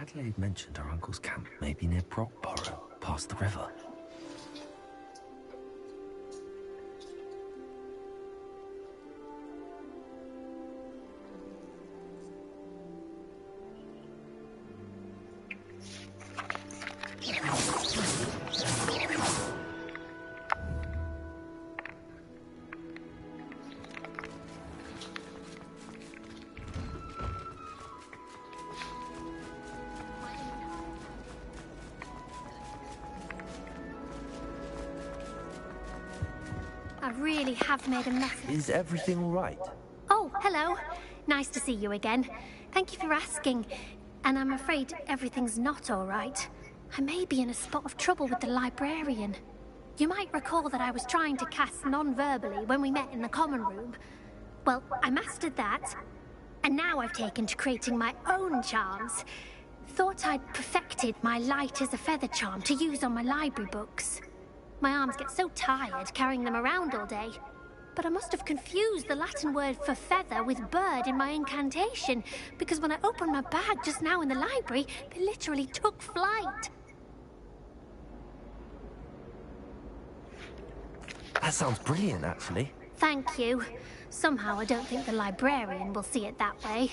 Adelaide mentioned her uncle's camp may be near Brockborough, past the river. I really have made a mess. Is everything all right? Oh, hello. Nice to see you again. Thank you for asking. And I'm afraid everything's not all right. I may be in a spot of trouble with the librarian. You might recall that I was trying to cast non-verbally when we met in the common room. Well, I mastered that. And now I've taken to creating my own charms. Thought I'd perfected my light as a feather charm to use on my library books. My arms get so tired carrying them around all day. But I must have confused the Latin word for feather with bird in my incantation, because when I opened my bag just now in the library, they literally took flight. That sounds brilliant, actually. Thank you. Somehow I don't think the librarian will see it that way.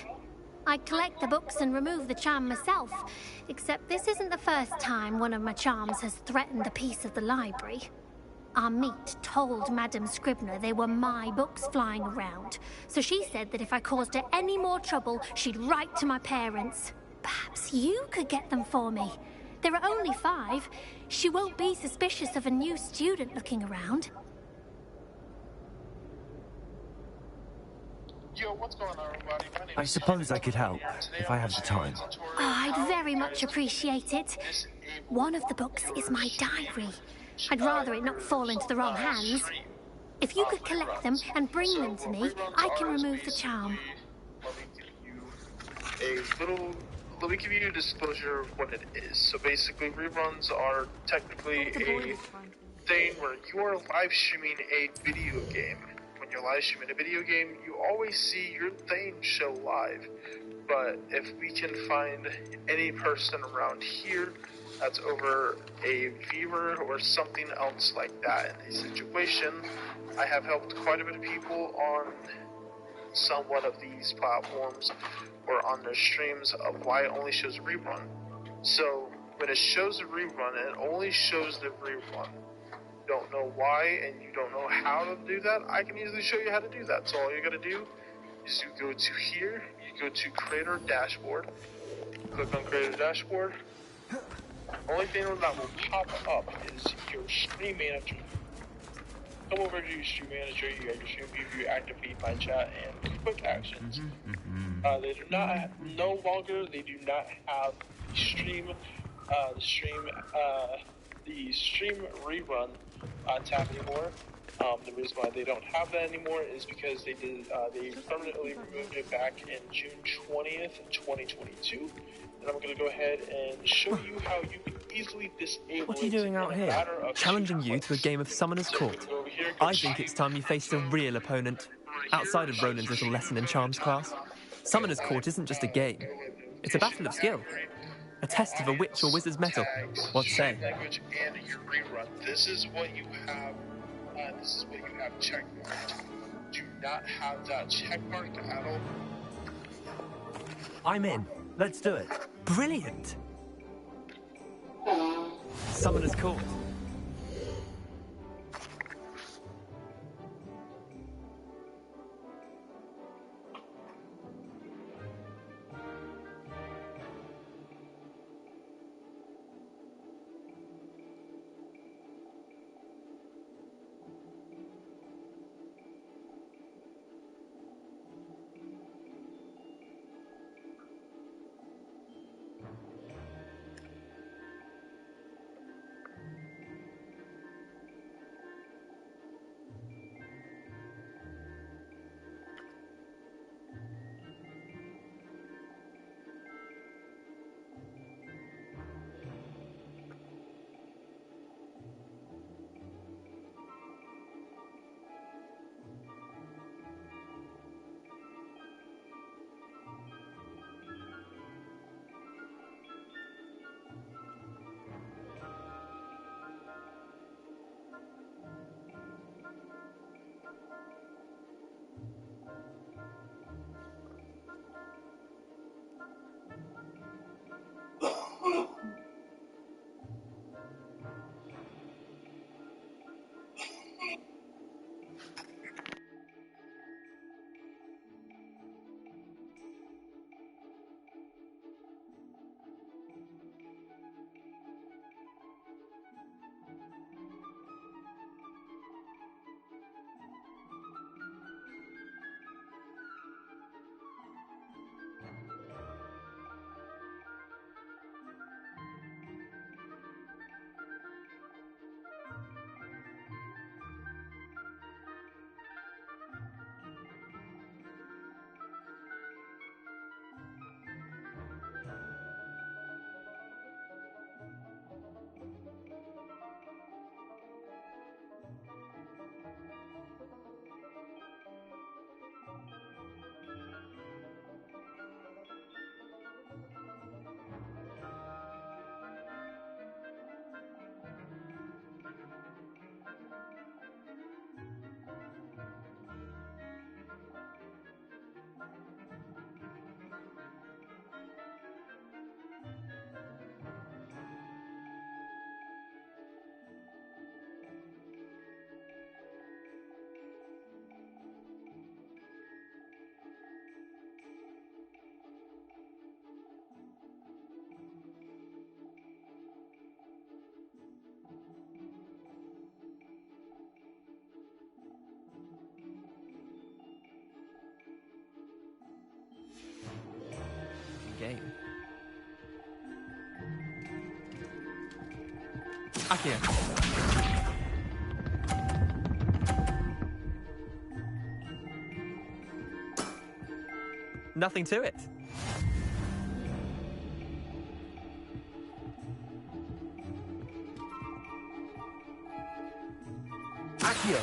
I collect the books and remove the charm myself, except this isn't the first time one of my charms has threatened the peace of the library. Our meet told Madame Scribner they were my books flying around, so she said that if I caused her any more trouble, she'd write to my parents. Perhaps you could get them for me. There are only 5. She won't be suspicious of a new student looking around. Yo, what's going on, everybody? My name I suppose I could help, if I have the time. Oh, I'd very much appreciate it. One of the books is my diary. I'd rather it not fall into the wrong hands. If you could collect them and bring them to me, I can remove the charm. Let me give you a disclosure of what it is. So basically, reruns are technically a thing where you are live streaming a video game. When you're live streaming a video game, you always see your thing show live. But if we can find any person around here that's over a viewer or something else like that in a situation, I have helped quite a bit of people on somewhat of these platforms or on their streams of why it only shows a rerun. So when it shows a rerun, it only shows the rerun. Don't know why and you don't know how to do that, I can easily show you how to do that. So all you gotta do is you go to here, you go to Creator Dashboard, click on Creator Dashboard. Only thing that will pop up is your Stream Manager. Come over to your Stream Manager, you got your Stream Preview, Activate My Chat, and Quick Actions. They do not, no longer, they do not have the stream rerun tab anymore. The reason why they don't have that anymore is because they permanently removed it back in June 20th, 2022. And I'm going to go ahead and show you how you can easily disable What are you doing out here? Challenging you to a game of Summoner's Court. I think it's time you faced a real opponent, outside of Roland's little lesson in Charms class. Summoner's Court isn't just a game. It's a battle of skill. A test of a witch or wizard's mettle. What say? Language and your rerun. This is what you have. This is what you have checkmarked. Do not have that checkmarked at all. I'm in. Let's do it. Brilliant! Summoner's Court. Accio. Nothing to it. Accio.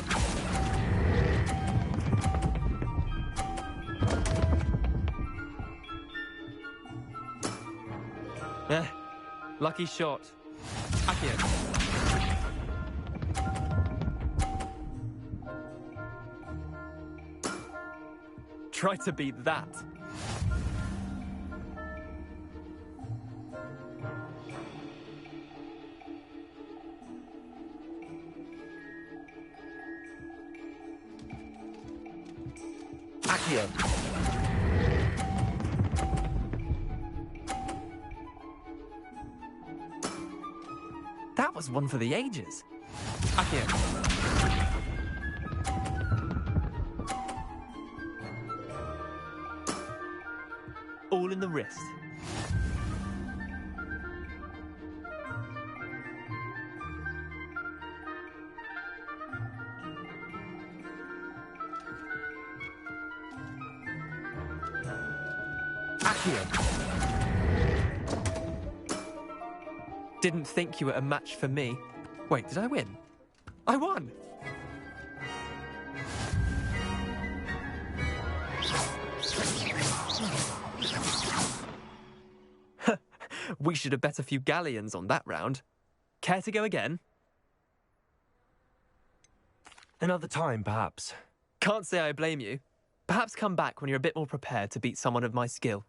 Lucky shot. Accio. Try to beat that. Accio. That was one for the ages. Accio. All in the wrist. Accio. Didn't think you were a match for me. Wait, did I win? I won! We should have bet a few galleons on that round. Care to go again? Another time, perhaps. Can't say I blame you. Perhaps come back when you're a bit more prepared to beat someone of my skill.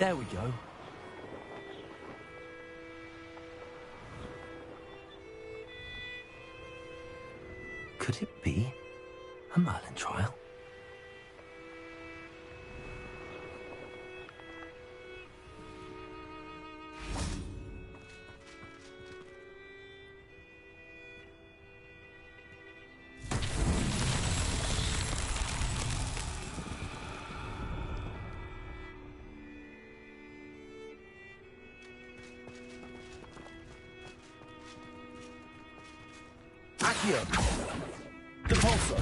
There we go. Could it be a Merlin trial? Accio! Depulso!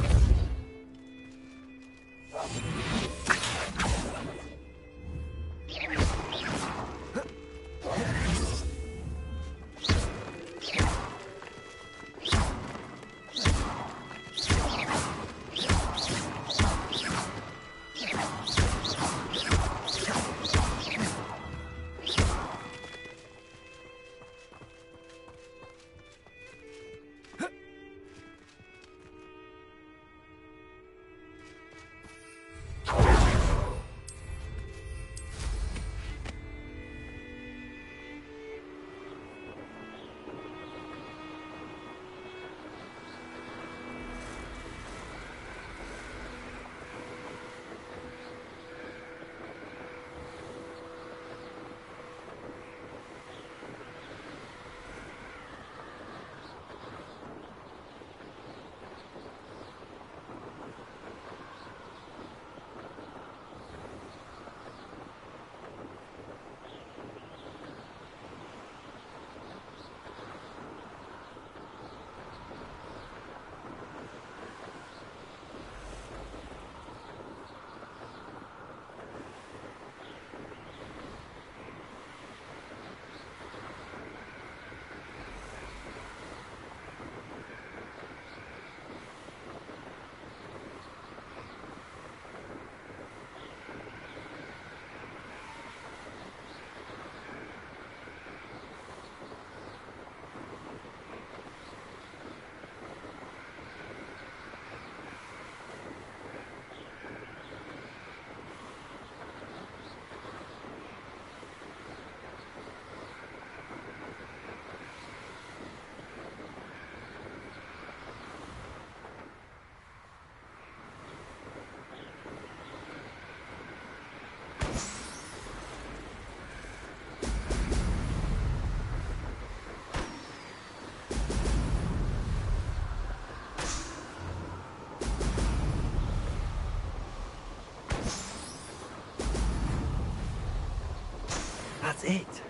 That's it.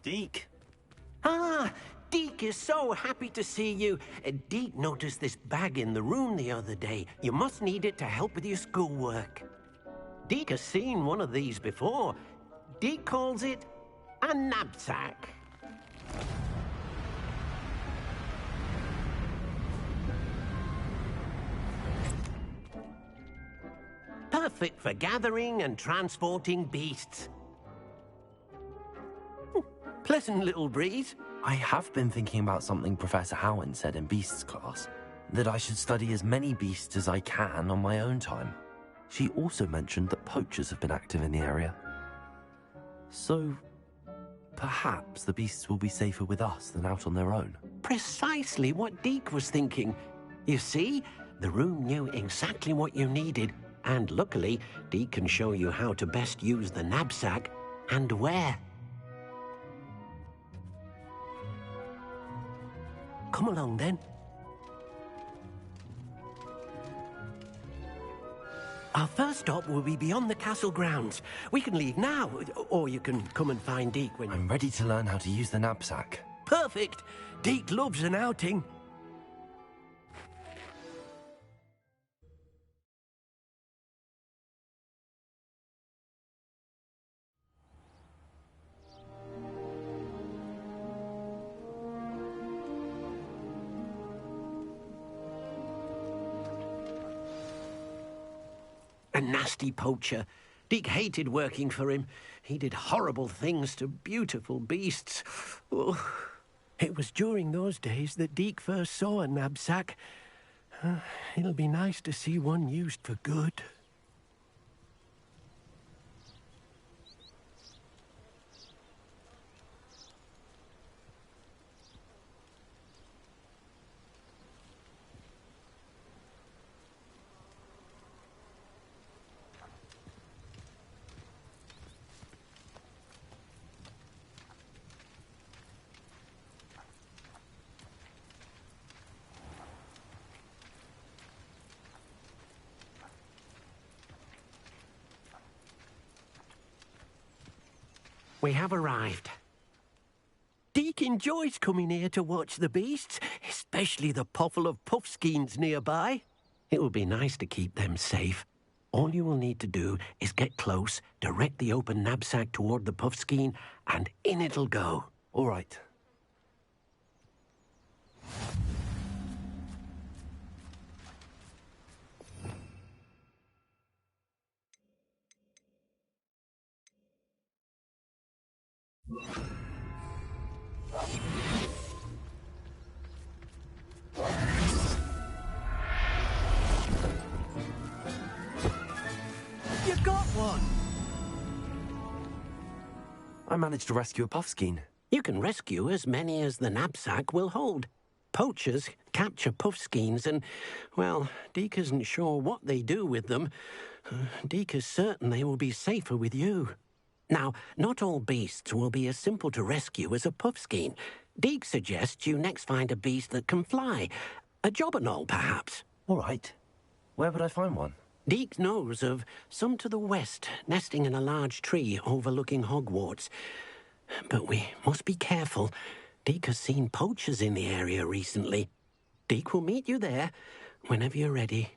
Deke. Ah, Deke is so happy to see you. Deke noticed this bag in the room the other day. You must need it to help with your schoolwork. Deke has seen one of these before. Deke calls it a knapsack. Perfect for gathering and transporting beasts. Pleasant little breeze. I have been thinking about something Professor Howen said in Beasts class, that I should study as many beasts as I can on my own time. She also mentioned that poachers have been active in the area. So, perhaps the beasts will be safer with us than out on their own. Precisely what Deke was thinking. You see, the room knew exactly what you needed, and luckily, Deke can show you how to best use the knapsack and where. Come along, then. Our first stop will be beyond the castle grounds. We can leave now, or you can come and find Deke when... I'm ready to learn how to use the knapsack. Perfect! Deke loves an outing. A nasty poacher. Deke hated working for him. He did horrible things to beautiful beasts. Oh, it was during those days that Deke first saw a knapsack. It'll be nice to see one used for good. We have arrived. Deke enjoys coming here to watch the beasts, especially the potful of puffskeins nearby. It will be nice to keep them safe. All you will need to do is get close, direct the open knapsack toward the puffskein, and in it'll go. All right. You got one! I managed to rescue a puffskein. You can rescue as many as the knapsack will hold. Poachers capture puffskeins and, well, Deke isn't sure what they do with them. Deke is certain they will be safer with you. Now, not all beasts will be as simple to rescue as a puffskein. Deke suggests you next find a beast that can fly. A jobberknoll, perhaps. All right. Where would I find one? Deke knows of some to the west, nesting in a large tree overlooking Hogwarts. But we must be careful. Deke has seen poachers in the area recently. Deke will meet you there whenever you're ready.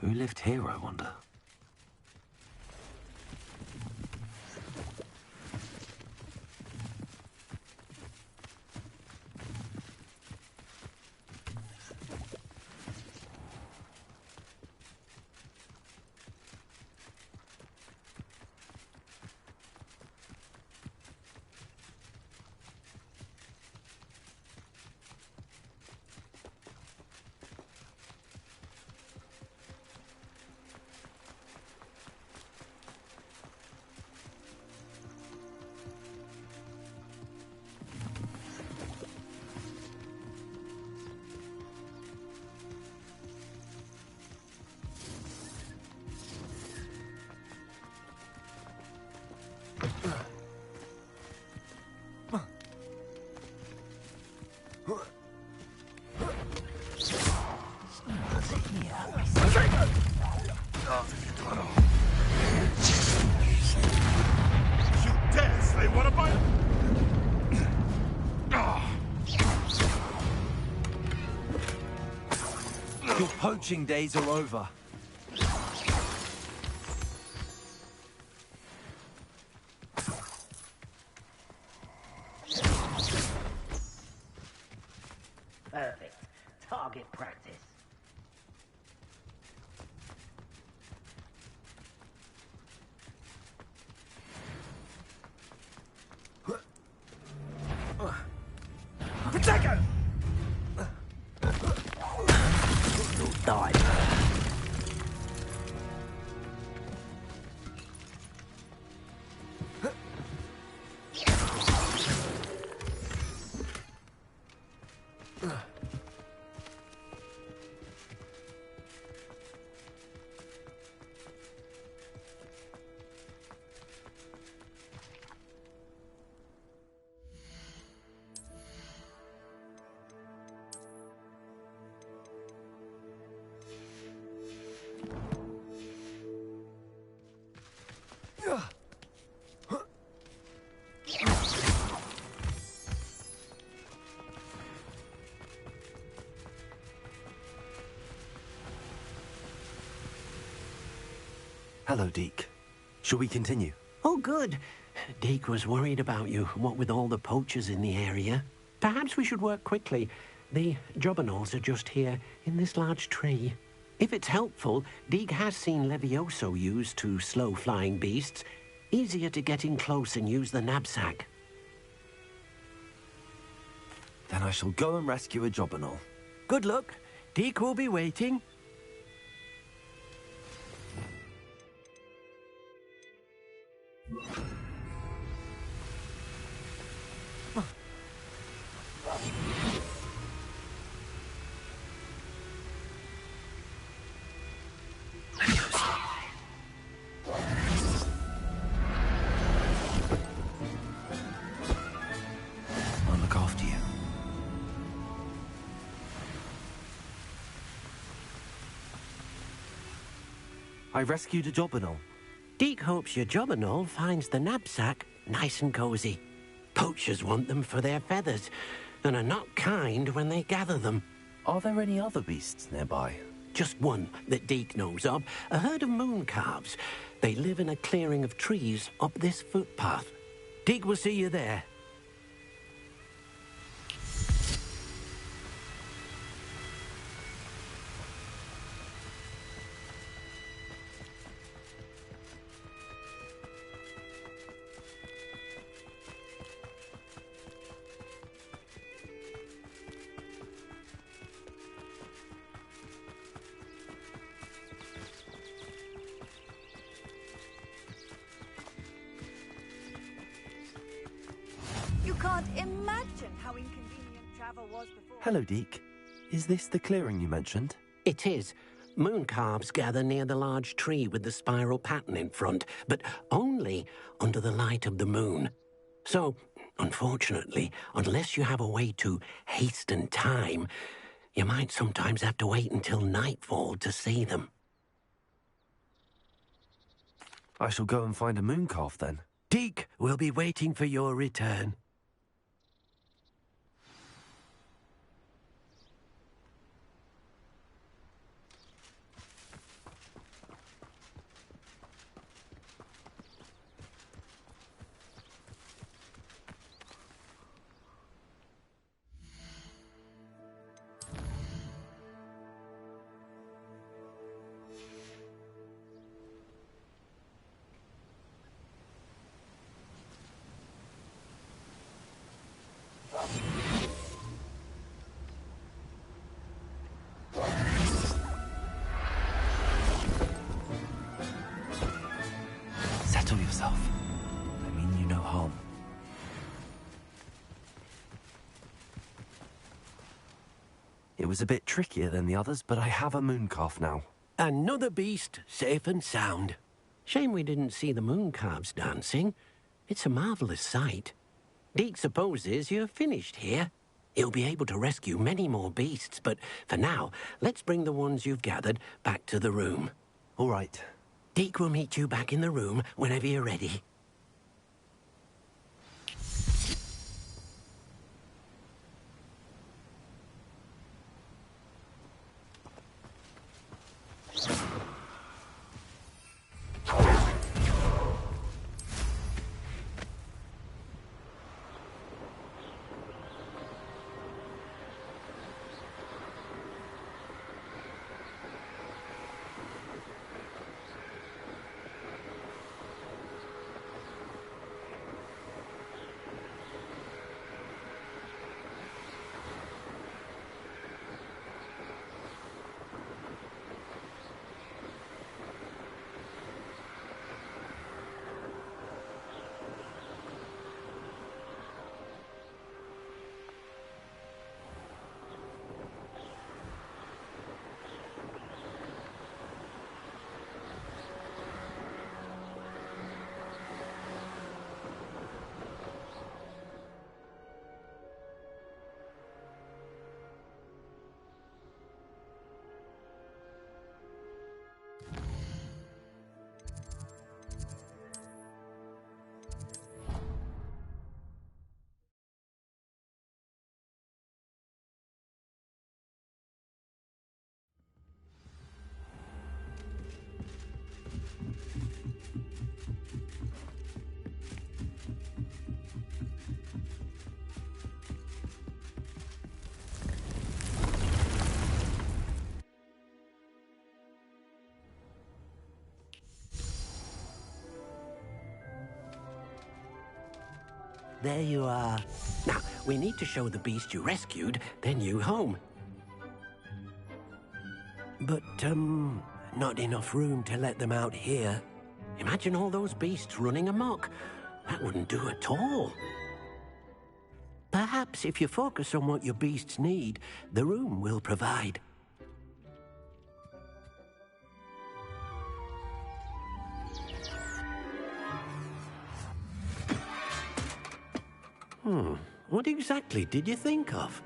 Who lived here, I wonder? Your poaching days are over. Perfect. Target practice. Protego! You'll die. Hello, Deke. Shall we continue? Oh, good. Deke was worried about you, what with all the poachers in the area. Perhaps we should work quickly. The Jobberknolls are just here, in this large tree. If it's helpful, Deke has seen Levioso used to slow flying beasts. Easier to get in close and use the knapsack. Then I shall go and rescue a Jobberknoll. Good luck. Deke will be waiting. I'll look after you. I rescued a Jobberknoll. Deke hopes your Jobberknoll finds the knapsack nice and cozy. Poachers want them for their feathers, and are not kind when they gather them. Are there any other beasts nearby? Just one that Deke knows of, a herd of moon calves. They live in a clearing of trees up this footpath. Deke will see you there. You can't imagine how inconvenient travel was before. Hello, Deke. Is this the clearing you mentioned? It is. Moon calves gather near the large tree with the spiral pattern in front, but only under the light of the moon. So, unfortunately, unless you have a way to hasten time, you might sometimes have to wait until nightfall to see them. I shall go and find a moon calf then. Deke will be waiting for your return. Settle yourself. I mean you no harm. It was a bit trickier than the others, but I have a mooncalf now. Another beast, safe and sound. Shame we didn't see the mooncalves dancing. It's a marvellous sight. Deke supposes you're finished here. He'll be able to rescue many more beasts, but for now, let's bring the ones you've gathered back to the room. All right. Deke will meet you back in the room whenever you're ready. There you are. Now, we need to show the beast you rescued their new home. But, not enough room to let them out here. Imagine all those beasts running amok. That wouldn't do at all. Perhaps if you focus on what your beasts need, the room will provide. What exactly did you think of?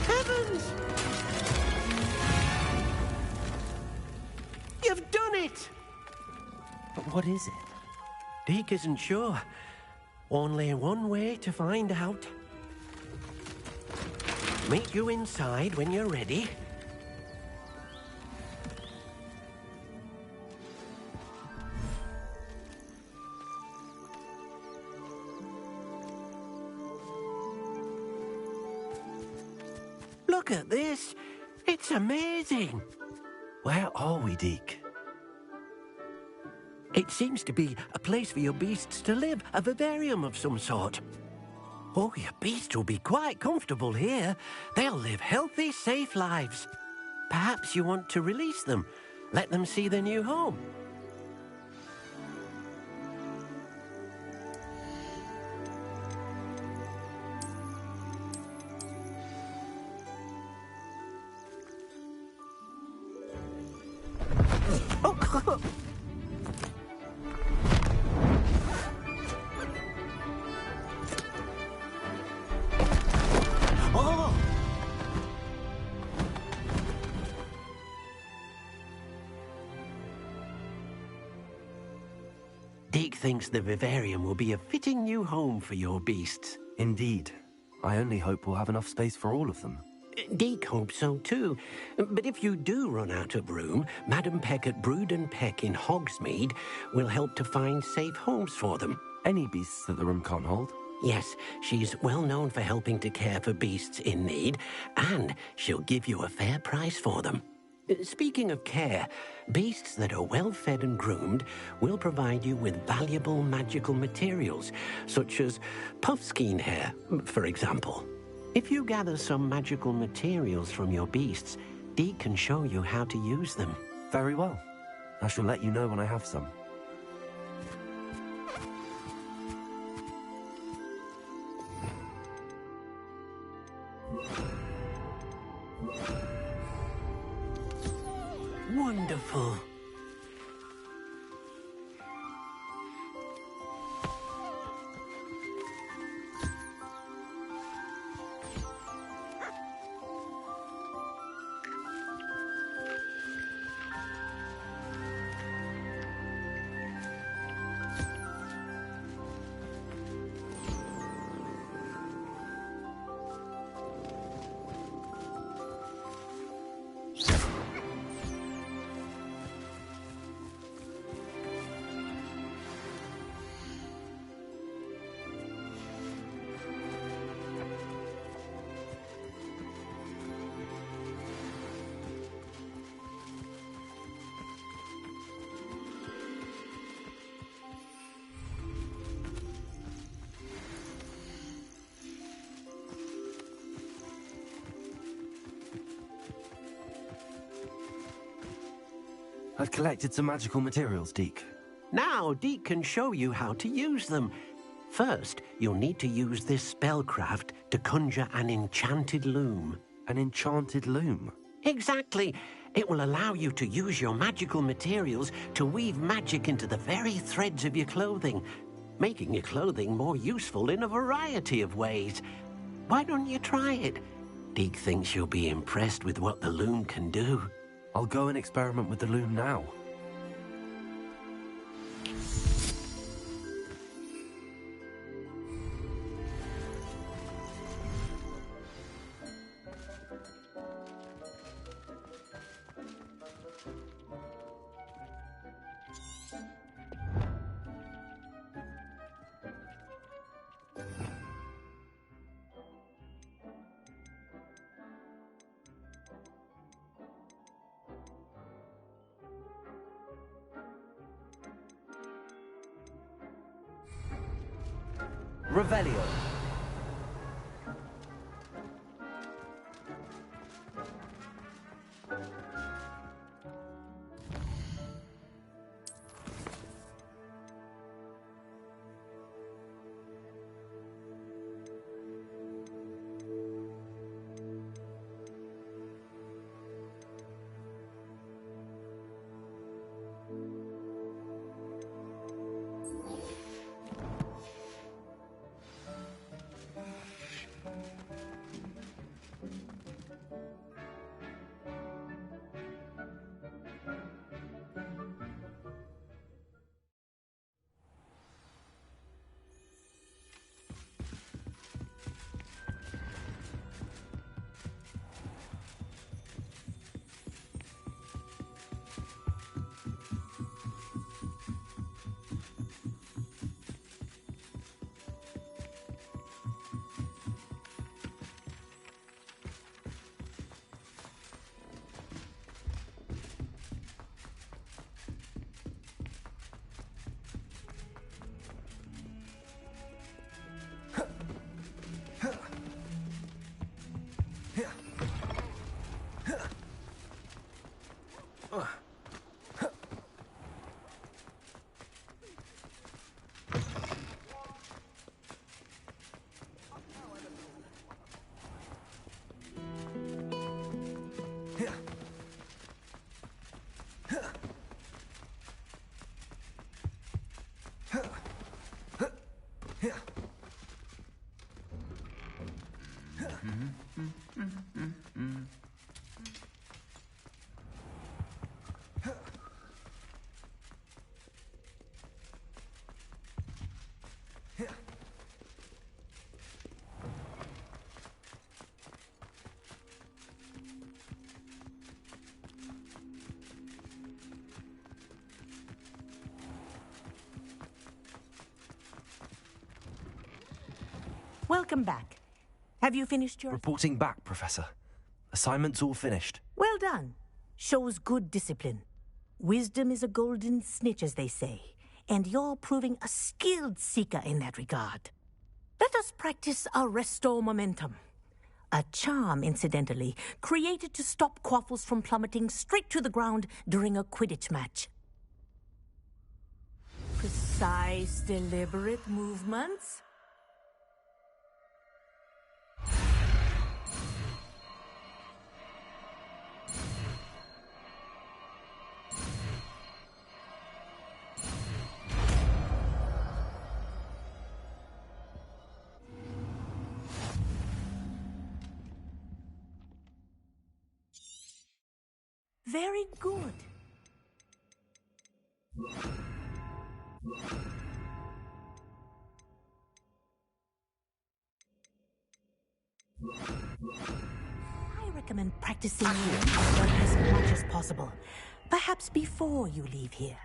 Heavens! You've done it! But what is it? Deke isn't sure. Only one way to find out. Meet you inside when you're ready. Look at this. It's amazing. Where are we, Deke? It seems to be a place for your beasts to live, a vivarium of some sort. Oh, your beasts will be quite comfortable here. They'll live healthy, safe lives. Perhaps you want to release them, let them see their new home. Deke thinks the vivarium will be a fitting new home for your beasts. Indeed. I only hope we'll have enough space for all of them. Deke hopes so too. But if you do run out of room, Madam Peck at Brood and Peck in Hogsmeade will help to find safe homes for them. Any beasts that the room can't hold? Yes, she's well known for helping to care for beasts in need, and she'll give you a fair price for them. Speaking of care, beasts that are well fed and groomed will provide you with valuable magical materials, such as puffskein hair, for example. If you gather some magical materials from your beasts, Deke can show you how to use them. Very well. I shall let you know when I have some. Wonderful. I've collected some magical materials, Deke. Now Deke can show you how to use them. First, you'll need to use this spellcraft to conjure an enchanted loom. An enchanted loom? Exactly. It will allow you to use your magical materials to weave magic into the very threads of your clothing, making your clothing more useful in a variety of ways. Why don't you try it? Deke thinks you'll be impressed with what the loom can do. I'll go and experiment with the loom now. Revelio. Welcome back. Have you finished your... Reporting back, Professor. Assignment's all finished. Well done. Shows good discipline. Wisdom is a golden snitch, as they say, and you're proving a skilled seeker in that regard. Let us practice our restore momentum. A charm, incidentally, created to stop Quaffles from plummeting straight to the ground during a Quidditch match. Precise, deliberate movements. Very good. I recommend practicing as much as possible. Perhaps before you leave here.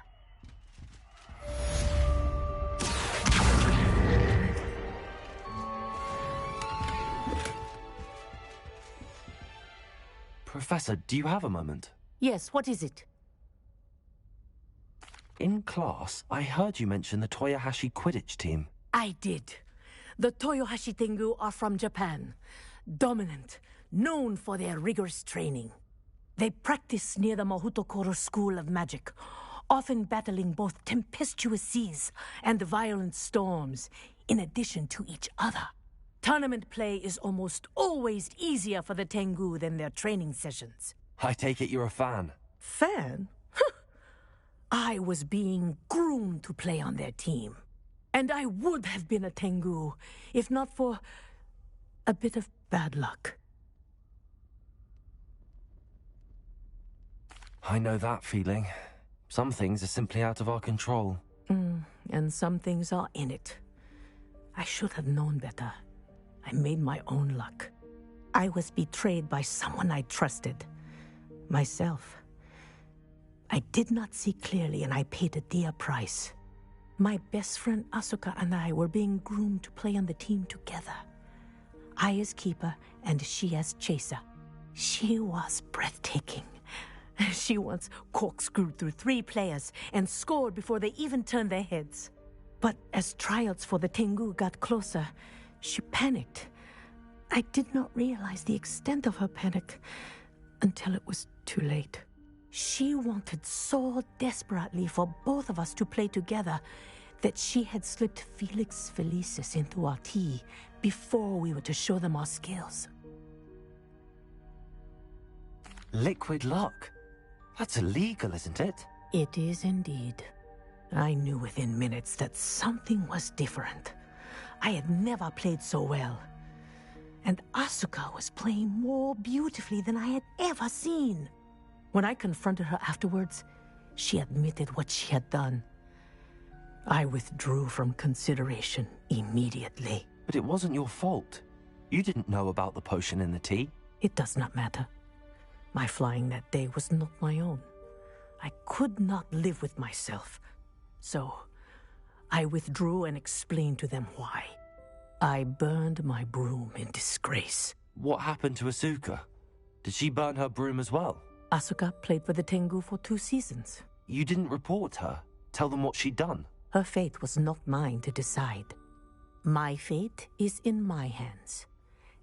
Professor, do you have a moment? Yes, what is it? In class, I heard you mention the Toyohashi Quidditch team. I did. The Toyohashi Tengu are from Japan. Dominant, known for their rigorous training. They practice near the Mahutokoro School of Magic, often battling both tempestuous seas and violent storms, in addition to each other. Tournament play is almost always easier for the Tengu than their training sessions. I take it you're a fan. Fan? I was being groomed to play on their team. And I would have been a Tengu, if not for a bit of bad luck. I know that feeling. Some things are simply out of our control. And some things are in it. I should have known better. I made my own luck. I was betrayed by someone I trusted. Myself. I did not see clearly, and I paid a dear price. My best friend Asuka and I were being groomed to play on the team together. I as keeper, and she as chaser. She was breathtaking. She once corkscrewed through 3 players and scored before they even turned their heads. But as tryouts for the Tengu got closer, she panicked. I did not realize the extent of her panic until it was too late. She wanted so desperately for both of us to play together that she had slipped Felix Felicis into our tea before we were to show them our skills. Liquid luck? That's illegal, isn't it? It is indeed. I knew within minutes that something was different. I had never played so well. And Asuka was playing more beautifully than I had ever seen. When I confronted her afterwards, she admitted what she had done. I withdrew from consideration immediately. But it wasn't your fault. You didn't know about the potion in the tea. It does not matter. My flying that day was not my own. I could not live with myself. So, I withdrew and explained to them why. I burned my broom in disgrace. What happened to Asuka? Did she burn her broom as well? Asuka played for the Tengu for 2 seasons. You didn't report her? Tell them what she'd done? Her fate was not mine to decide. My fate is in my hands,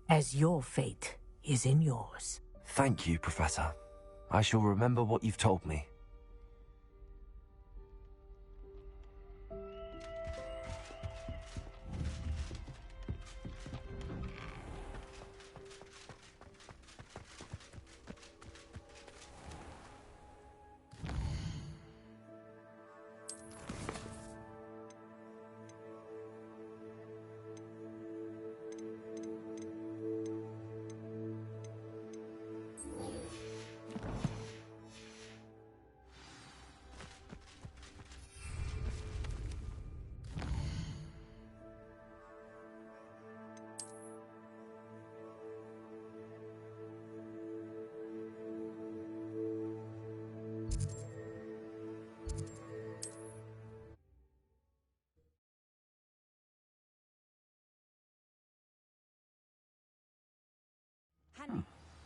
as your fate is in yours. Thank you, Professor. I shall remember what you've told me.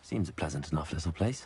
Seems a pleasant enough little place.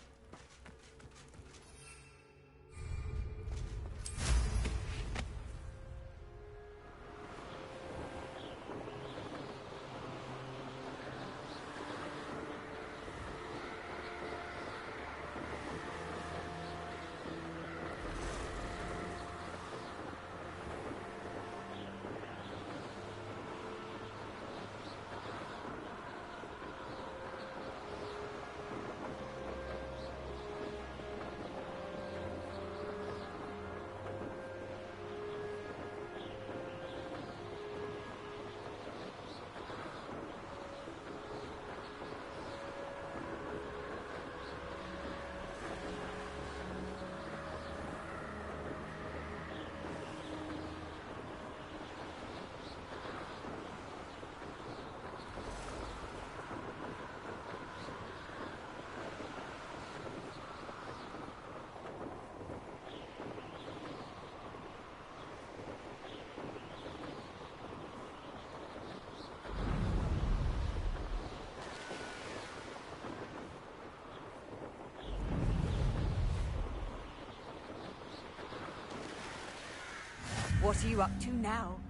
What are you up to now?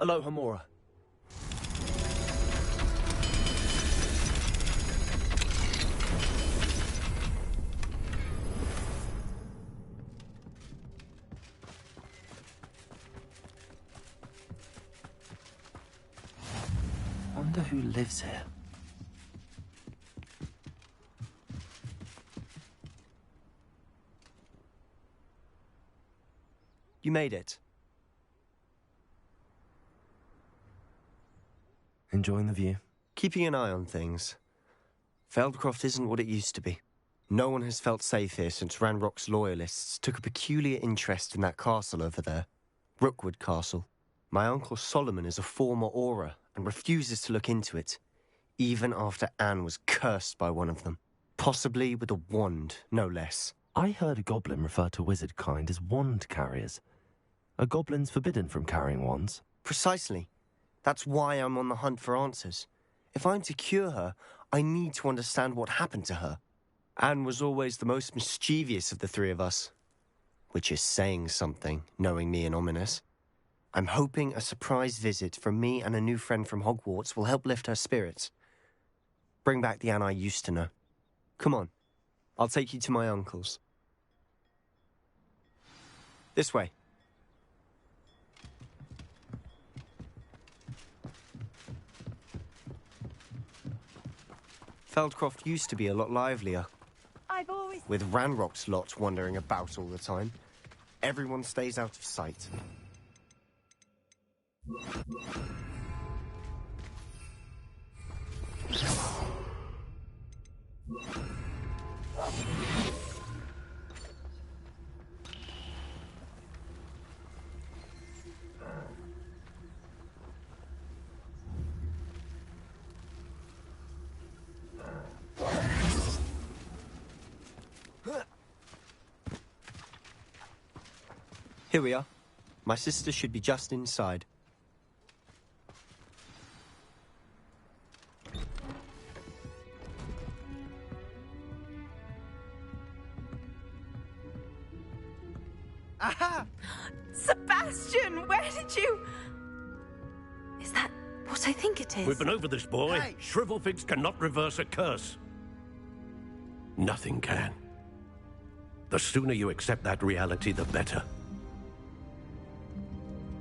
Aloha, Mora. Wonder who lives here. You made it. Enjoying the view? Keeping an eye on things. Feldcroft isn't what it used to be. No one has felt safe here since Ranrock's loyalists took a peculiar interest in that castle over there. Rookwood Castle. My uncle Solomon is a former Auror and refuses to look into it, even after Anne was cursed by one of them. Possibly with a wand, no less. I heard a goblin refer to wizard kind as wand carriers. Are goblins forbidden from carrying wands? Precisely. That's why I'm on the hunt for answers. If I'm to cure her, I need to understand what happened to her. Anne was always the most mischievous of the three of us. Which is saying something, knowing me and Ominis. I'm hoping a surprise visit from me and a new friend from Hogwarts will help lift her spirits. Bring back the Anne I used to know. Come on, I'll take you to my uncle's. This way. Feldcroft used to be a lot livelier. I've always... With Ranrock's lot wandering about all the time. Everyone stays out of sight. Here we are. My sister should be just inside. Aha! Sebastian, where did you... Is that what I think it is? We've been over this, boy. Hey. Shrivelfigs cannot reverse a curse. Nothing can. The sooner you accept that reality, the better.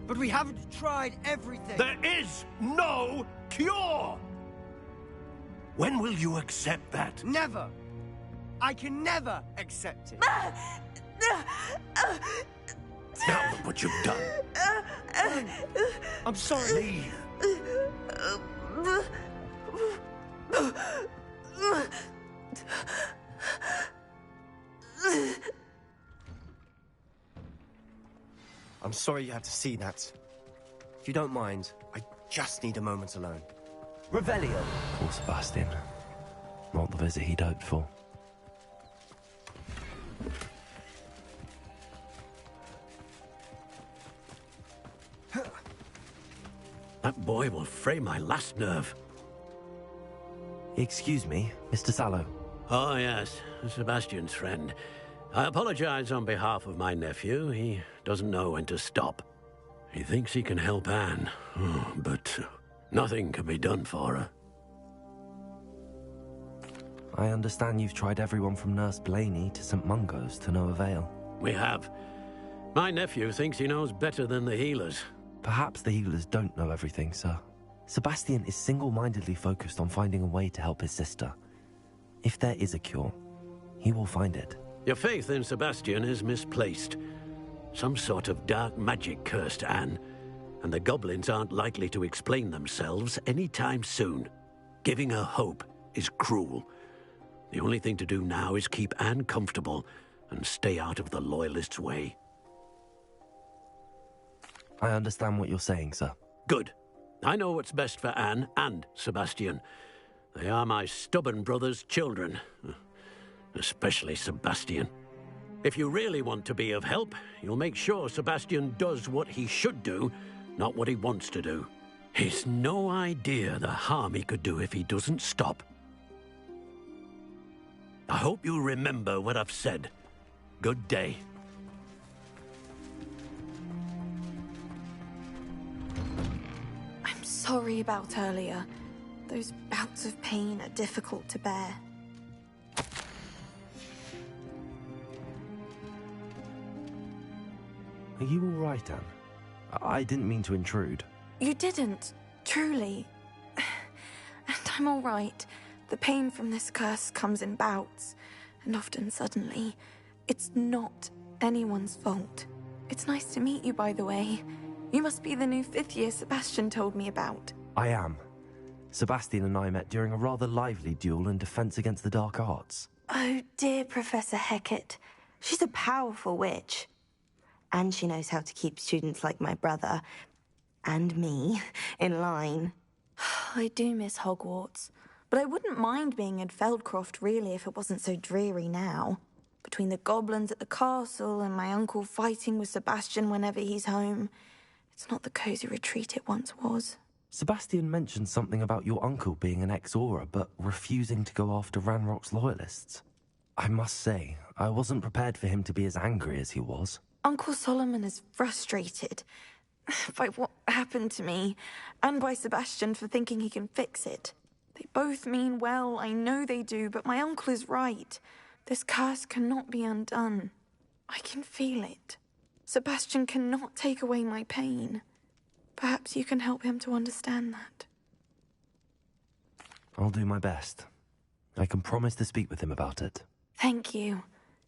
But we haven't tried everything. There is no cure! When will you accept that? Never. I can never accept it. Now look what you've done. I'm sorry. Leave. I'm sorry you had to see that. If you don't mind, I just need a moment alone. Revelio. Poor Sebastian. Not the visit he'd hoped for. That boy will fray my last nerve. Excuse me, Mr. Sallow. Oh, yes, Sebastian's friend. I apologize on behalf of my nephew. He doesn't know when to stop. He thinks he can help Anne, but nothing can be done for her. I understand you've tried everyone from Nurse Blaney to St. Mungo's to no avail. We have. My nephew thinks he knows better than the healers. Perhaps the healers don't know everything, sir. Sebastian is single-mindedly focused on finding a way to help his sister. If there is a cure, he will find it. Your faith in Sebastian is misplaced. Some sort of dark magic cursed Anne, and the goblins aren't likely to explain themselves anytime soon. Giving her hope is cruel. The only thing to do now is keep Anne comfortable and stay out of the Loyalists' way. I understand what you're saying, sir. Good. I know what's best for Anne and Sebastian. They are my stubborn brother's children. Especially Sebastian. If you really want to be of help, you'll make sure Sebastian does what he should do, not what he wants to do. He's no idea the harm he could do if he doesn't stop. I hope you'll remember what I've said. Good day. I'm sorry about earlier. Those bouts of pain are difficult to bear. Are you all right, Anne? I didn't mean to intrude. You didn't, truly. And I'm all right. The pain from this curse comes in bouts, and often suddenly. It's not anyone's fault. It's nice to meet you, by the way. You must be the new 5th year Sebastian told me about. I am. Sebastian and I met during a rather lively duel in Defense Against the Dark Arts. Oh, dear Professor Hecat. She's a powerful witch. And she knows how to keep students like my brother, and me, in line. I do miss Hogwarts, but I wouldn't mind being in Feldcroft, really, if it wasn't so dreary now. Between the goblins at the castle and my uncle fighting with Sebastian whenever he's home, it's not the cozy retreat it once was. Sebastian mentioned something about your uncle being an ex-Auror, but refusing to go after Ranrock's Loyalists. I must say, I wasn't prepared for him to be as angry as he was. Uncle Solomon is frustrated by what happened to me, and by Sebastian for thinking he can fix it. They both mean well, I know they do, but my uncle is right. This curse cannot be undone. I can feel it. Sebastian cannot take away my pain. Perhaps you can help him to understand that. I'll do my best. I can promise to speak with him about it. Thank you.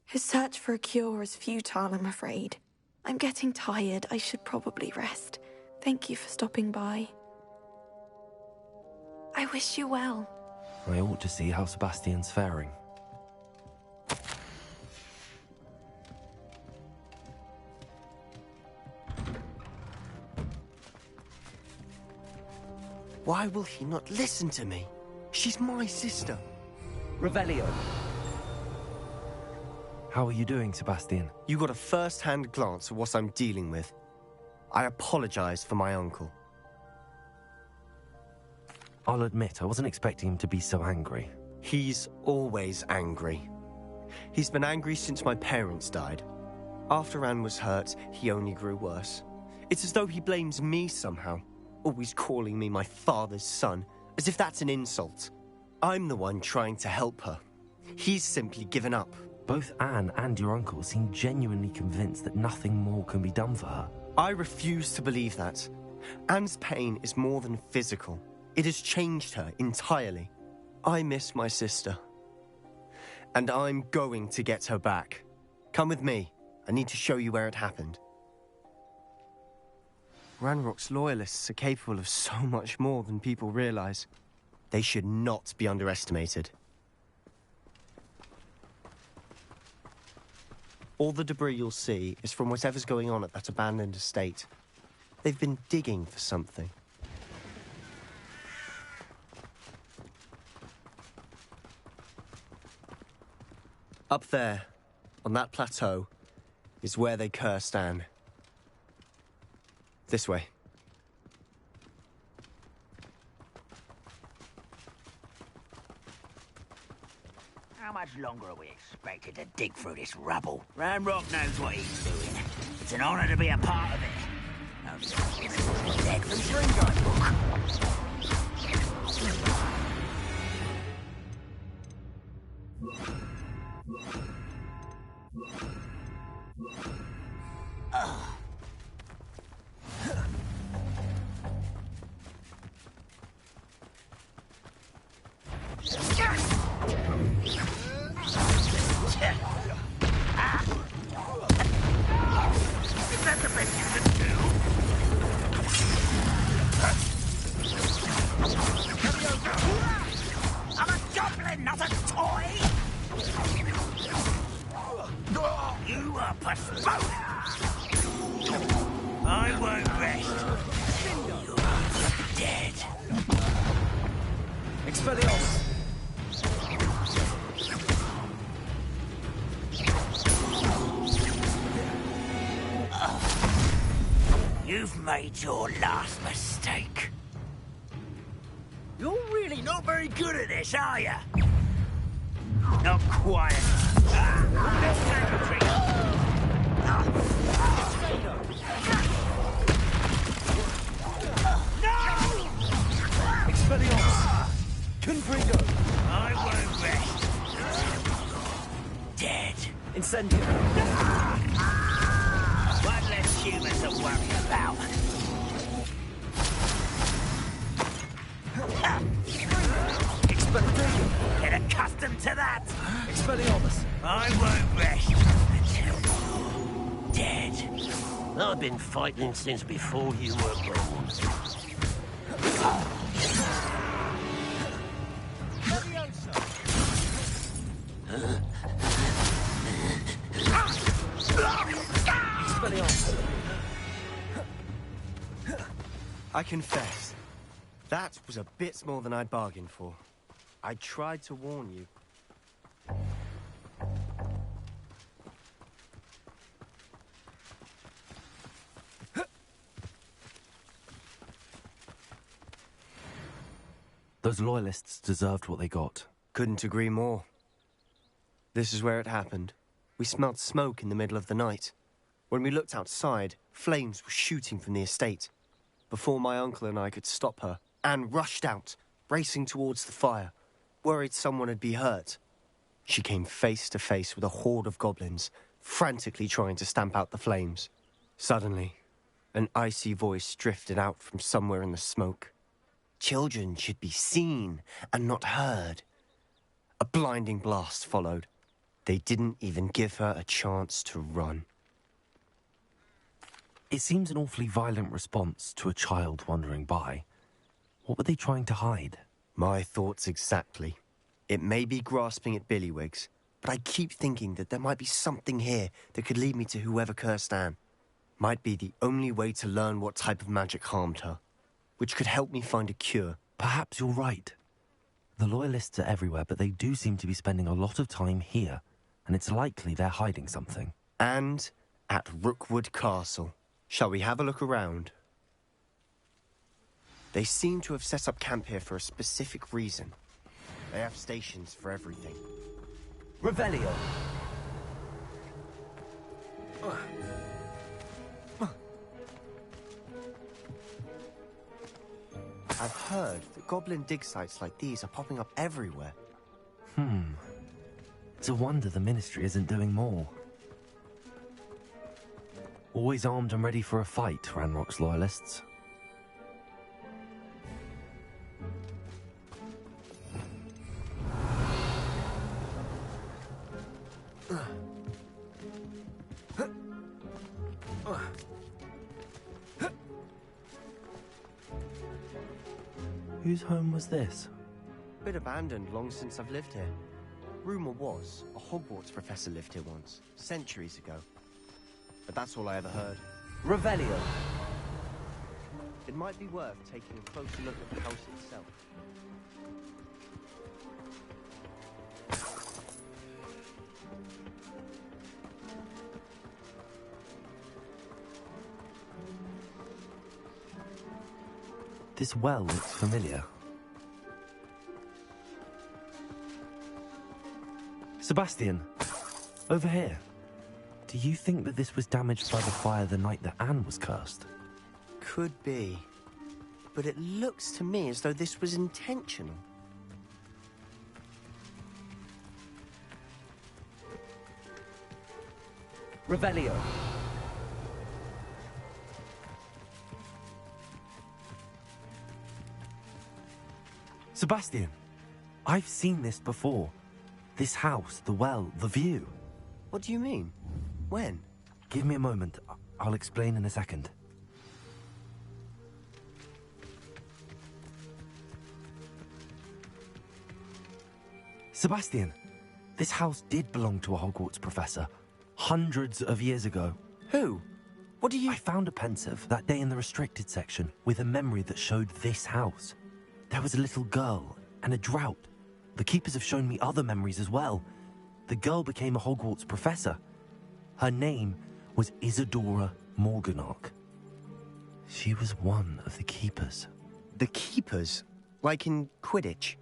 His search for a cure is futile, I'm afraid. I'm getting tired. I should probably rest. Thank you for stopping by. I wish you well. I ought to see how Sebastian's faring. Why will he not listen to me? She's my sister. Revelio. How are you doing, Sebastian? You got a first-hand glance at what I'm dealing with. I apologize for my uncle. I'll admit, I wasn't expecting him to be so angry. He's always angry. He's been angry since my parents died. After Anne was hurt, he only grew worse. It's as though he blames me somehow, always calling me my father's son, as if that's an insult. I'm the one trying to help her. He's simply given up. Both Anne and your uncle seem genuinely convinced that nothing more can be done for her. I refuse to believe that. Anne's pain is more than physical. It has changed her entirely. I miss my sister. And I'm going to get her back. Come with me. I need to show you where it happened. Ranrock's Loyalists are capable of so much more than people realize. They should not be underestimated. All the debris you'll see is from whatever's going on at that abandoned estate. They've been digging for something. Up there, on that plateau, is where they cursed Anne. This way. much longer are we expected to dig through this rubble? Ranrock knows what he's doing. It's an honor to be a part of it. Dead from I'm a goblin, not a toy! You are postponed! I won't rest. You're dead. Expelliarmus! You've made your last mistake. You're really not very good at this, are you? Not quite. Let's take a drink. No! Expelliarmus! Confringo! I won't rest. Dead. Incendio! One less human to worry about. Expelliarmus! Get accustomed to that. Expelliarmus! I won't rest until you're dead. I've been fighting since before you were born. I confess, that was a bit more than I'd bargained for. I tried to warn you. Those loyalists deserved what they got. Couldn't agree more. This is where it happened. We smelled smoke in the middle of the night. When we looked outside, flames were shooting from the estate. Before my uncle and I could stop her, Anne rushed out, racing towards the fire, worried someone had been hurt. She came face to face with a horde of goblins, frantically trying to stamp out the flames. Suddenly, an icy voice drifted out from somewhere in the smoke. Children should be seen and not heard. A blinding blast followed. They didn't even give her a chance to run. It seems an awfully violent response to a child wandering by. What were they trying to hide? My thoughts exactly. It may be grasping at Billywigs, but I keep thinking that there might be something here that could lead me to whoever cursed Anne. Might be the only way to learn what type of magic harmed her, which could help me find a cure. Perhaps you're right. The Loyalists are everywhere, but they do seem to be spending a lot of time here, and it's likely they're hiding something. And at Rookwood Castle. Shall we have a look around? They seem to have set up camp here for a specific reason. They have stations for everything. Revelio. I've heard that goblin dig sites like these are popping up everywhere. It's a wonder the Ministry isn't doing more. Always armed and ready for a fight, Ranrock's Loyalists. Whose home was this? Bit abandoned long since I've lived here. Rumour was, a Hogwarts professor lived here once, centuries ago. But that's all I ever heard. Revelio. It might be worth taking a closer look at the house itself. This well looks familiar. Sebastian, over here. Do you think that this was damaged by the fire the night that Anne was cursed? Could be. But it looks to me as though this was intentional. Revelio. Sebastian, I've seen this before. This house, the well, the view. What do you mean? When? Give me a moment. I'll explain in a second. Sebastian, this house did belong to a Hogwarts professor. Hundreds of years ago. Who? What do you... I found a pensive that day in the restricted section with a memory that showed this house. There was a little girl and a drought. The keepers have shown me other memories as well. The girl became a Hogwarts professor. Her name was Isadora Morganach. She was one of the keepers. The keepers? Like in Quidditch?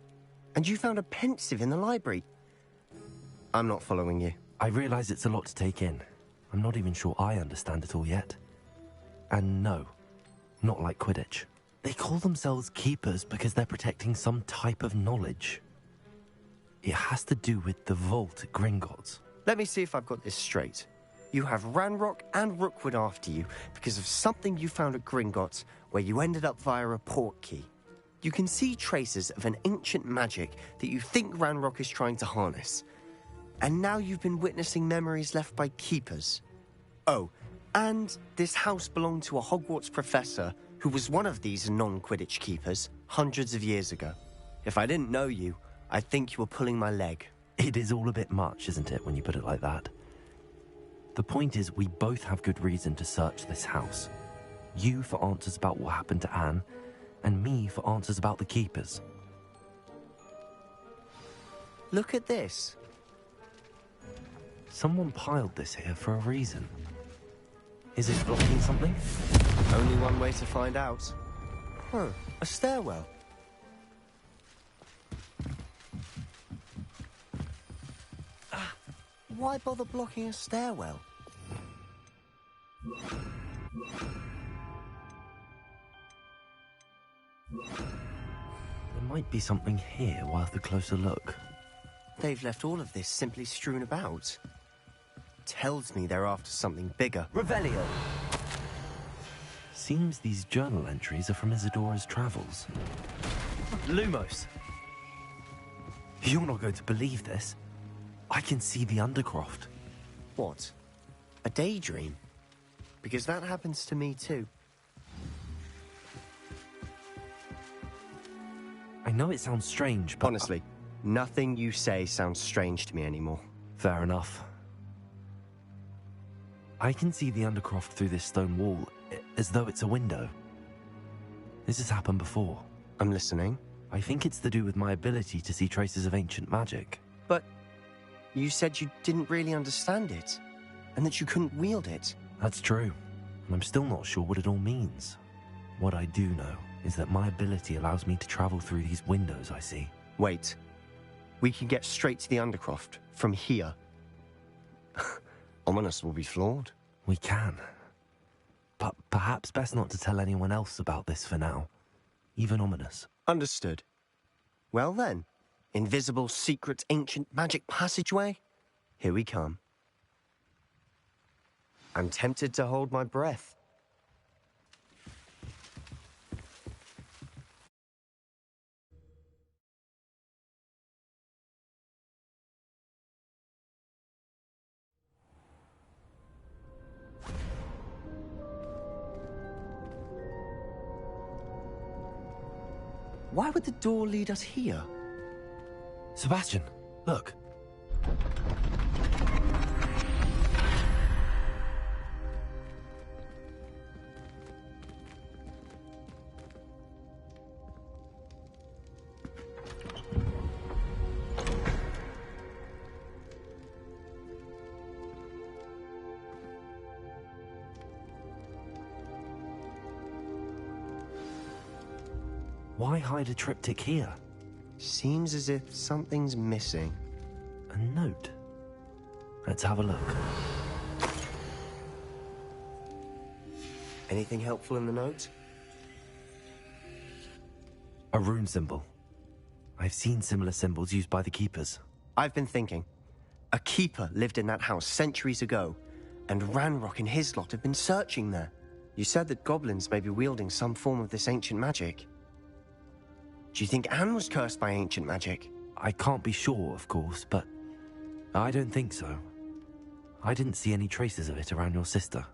And you found a pensive in the library? I'm not following you. I realize it's a lot to take in. I'm not even sure I understand it all yet. And no, not like Quidditch. They call themselves keepers because they're protecting some type of knowledge. It has to do with the vault at Gringotts. Let me see if I've got this straight. You have Ranrock and Rookwood after you because of something you found at Gringotts where you ended up via a portkey. You can see traces of an ancient magic that you think Ranrock is trying to harness. And now you've been witnessing memories left by keepers. Oh, and this house belonged to a Hogwarts professor who was one of these non-Quidditch keepers hundreds of years ago. If I didn't know you, I'd think you were pulling my leg. It is all a bit much, isn't it, when you put it like that? The point is, we both have good reason to search this house. You for answers about what happened to Anne, and me for answers about the keepers. Look at this. Someone piled this here for a reason. Is it blocking something? Only one way to find out. Huh, a stairwell. Why bother blocking a stairwell? There might be something here worth a closer look. They've left all of this simply strewn about. Tells me they're after something bigger. Revelio. Seems these journal entries are from Isadora's travels. Lumos! You're not going to believe this. I can see the Undercroft. What? A daydream? Because that happens to me too. I know it sounds strange, but... Honestly, nothing you say sounds strange to me anymore. Fair enough. I can see the Undercroft through this stone wall, as though it's a window. This has happened before. I'm listening. I think it's to do with my ability to see traces of ancient magic. But you said you didn't really understand it, and that you couldn't wield it. That's true, and I'm still not sure what it all means. What I do know is that my ability allows me to travel through these windows I see. Wait. We can get straight to the Undercroft from here. Ominis will be floored. We can. But perhaps best not to tell anyone else about this for now. Even Ominis. Understood. Well then, invisible, secret, ancient magic passageway? Here we come. I'm tempted to hold my breath. Why would the door lead us here? Sebastian, look. Why hide a triptych here? Seems as if something's missing. A note? Let's have a look. Anything helpful in the note? A rune symbol. I've seen similar symbols used by the Keepers. I've been thinking. A Keeper lived in that house centuries ago, and Ranrock and his lot have been searching there. You said that goblins may be wielding some form of this ancient magic. Do you think Anne was cursed by ancient magic? I can't be sure, of course, but I don't think so. I didn't see any traces of it around your sister.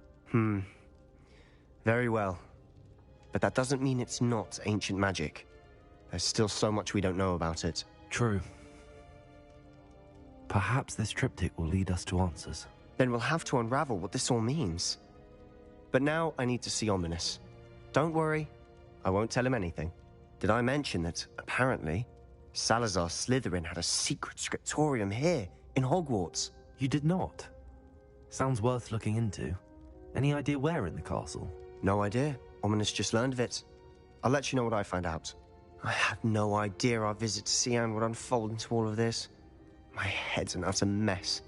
Very well. But that doesn't mean it's not ancient magic. There's still so much we don't know about it. True. Perhaps this triptych will lead us to answers. Then we'll have to unravel what this all means. But now I need to see Ominis. Don't worry, I won't tell him anything. Did I mention that, apparently, Salazar Slytherin had a secret scriptorium here, in Hogwarts? You did not? Sounds worth looking into. Any idea where in the castle? No idea. Ominis just learned of it. I'll let you know what I find out. I had no idea our visit to Cian would unfold into all of this. My head's an utter mess.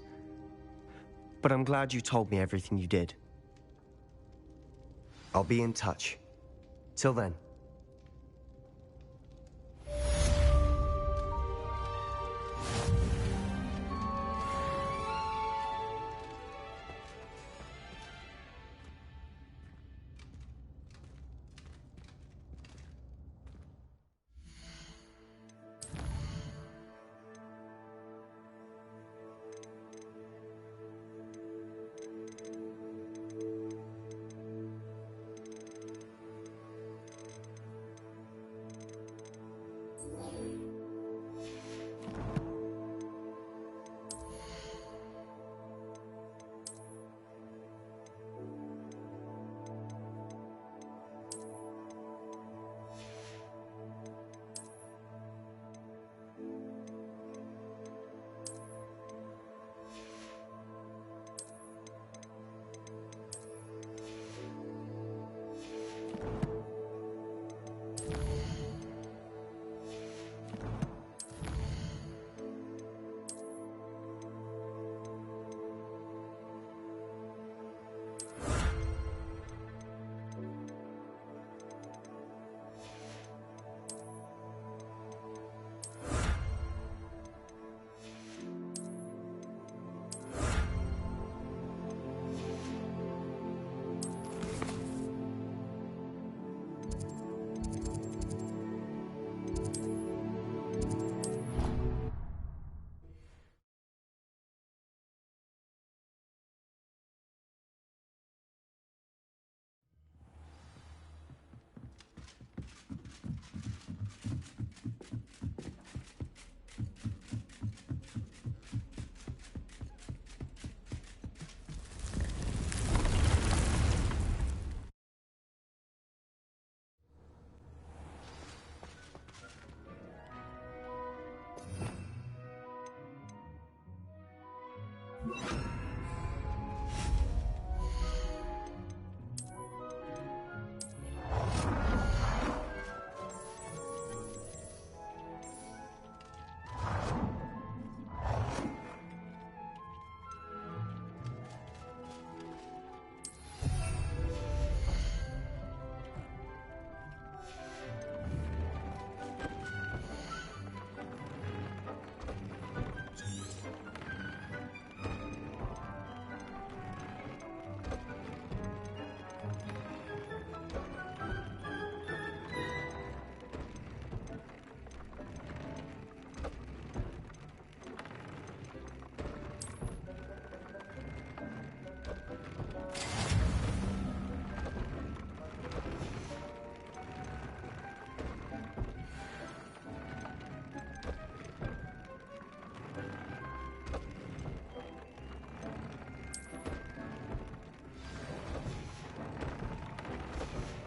But I'm glad you told me everything you did. I'll be in touch. Till then.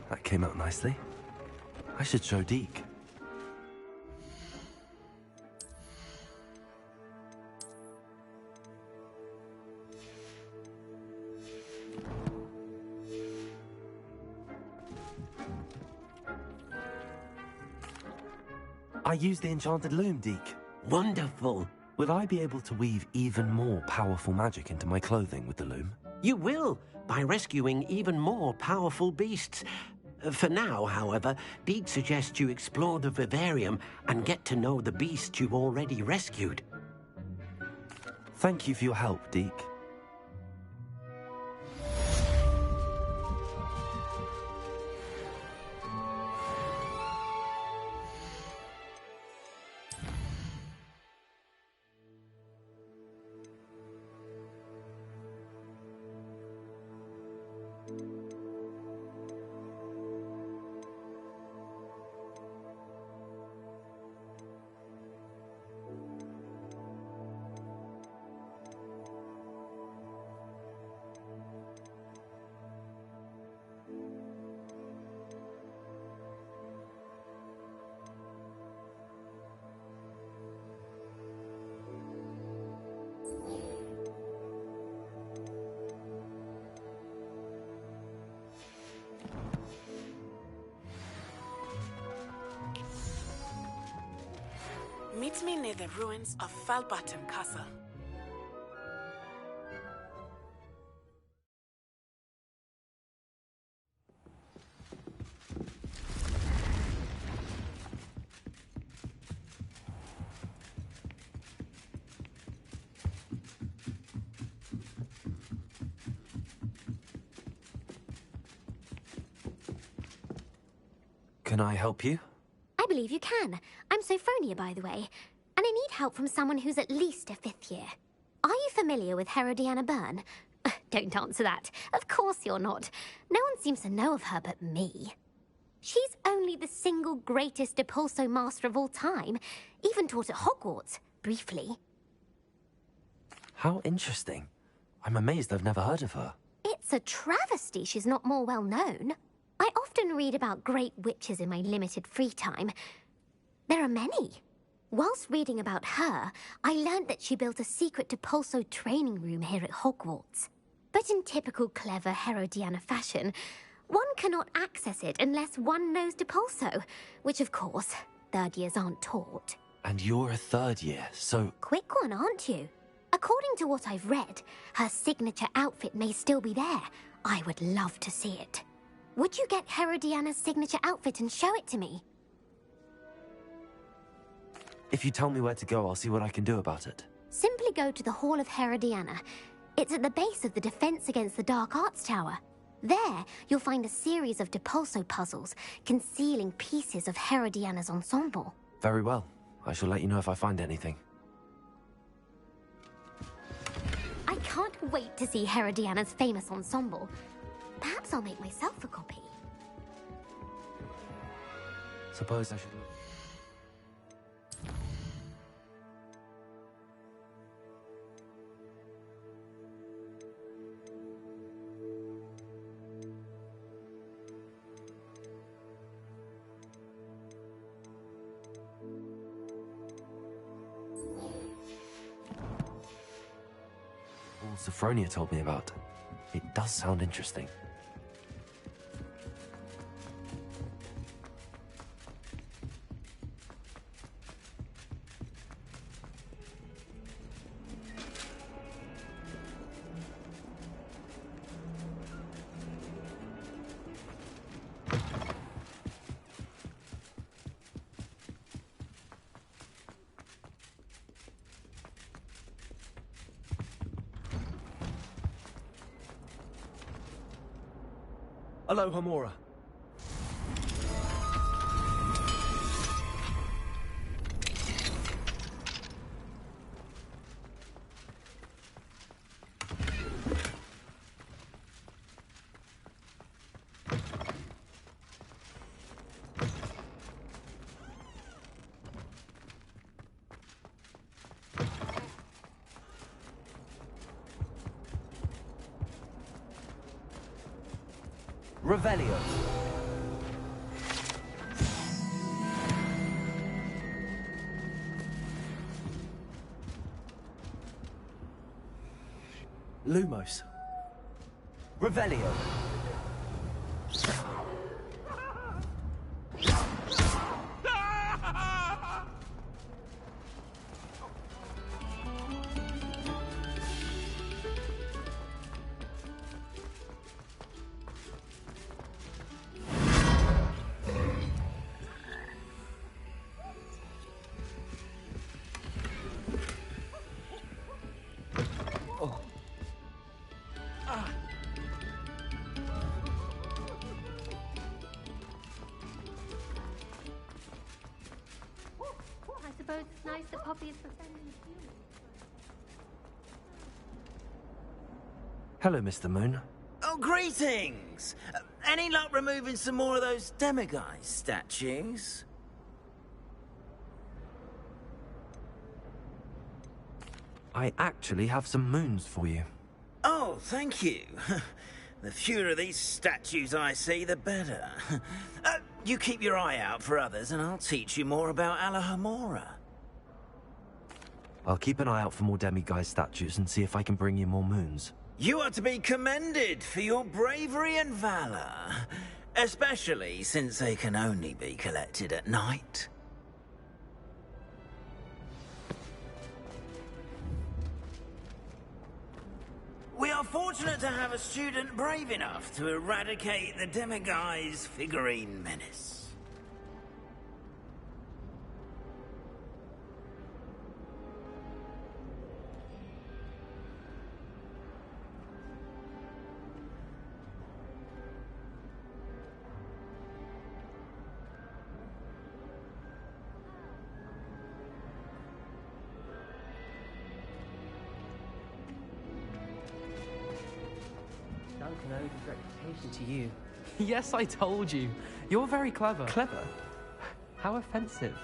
That came out nicely. I should show Deke. I used the enchanted loom, Deke. Wonderful. Will I be able to weave even more powerful magic into my clothing with the loom? You will, by rescuing even more powerful beasts. For now, however, Deek suggests you explore the vivarium and get to know the beasts you've already rescued. Thank you for your help, Deek. Meet me near the ruins of Falbaton Castle. Can I help you? I believe you can. I'm Sophronia, by the way, and I need help from someone who's at least a 5th year. Are you familiar with Herodiana Byrne? Don't answer that. Of course you're not. No one seems to know of her but me. She's only the single greatest Depulso master of all time, even taught at Hogwarts, briefly. How interesting. I'm amazed I've never heard of her. It's a travesty she's not more well known. I often read about great witches in my limited free time. There are many. Whilst reading about her, I learned that she built a secret Depulso training room here at Hogwarts. But in typical clever Herodiana fashion, one cannot access it unless one knows Depulso, which of course, 3rd years aren't taught. And you're a 3rd year, so... Quick one, aren't you? According to what I've read, her signature outfit may still be there. I would love to see it. Would you get Herodiana's signature outfit and show it to me? If you tell me where to go, I'll see what I can do about it. Simply go to the Hall of Herodiana. It's at the base of the Defense Against the Dark Arts Tower. There, you'll find a series of Depulso puzzles concealing pieces of Herodiana's ensemble. Very well. I shall let you know if I find anything. I can't wait to see Herodiana's famous ensemble. Perhaps I'll make myself a copy. Suppose I should look. All Sophronia told me about. It does sound interesting. Aloha Mora. Revelio. Lumos. Revelio. Nice that Poppy is befriending humans. Hello, Mr. Moon. Oh, greetings! Any luck removing some more of those demiguise statues? I actually have some moons for you. Oh, thank you. The fewer of these statues I see, the better. You keep your eye out for others, and I'll teach you more about Alohomora. I'll keep an eye out for more demiguise statues and see if I can bring you more moons. You are to be commended for your bravery and valor, especially since they can only be collected at night. We are fortunate to have a student brave enough to eradicate the demiguise figurine menace. Duncan owed his reputation to you. Yes, I told you. You're very clever. Clever? How offensive.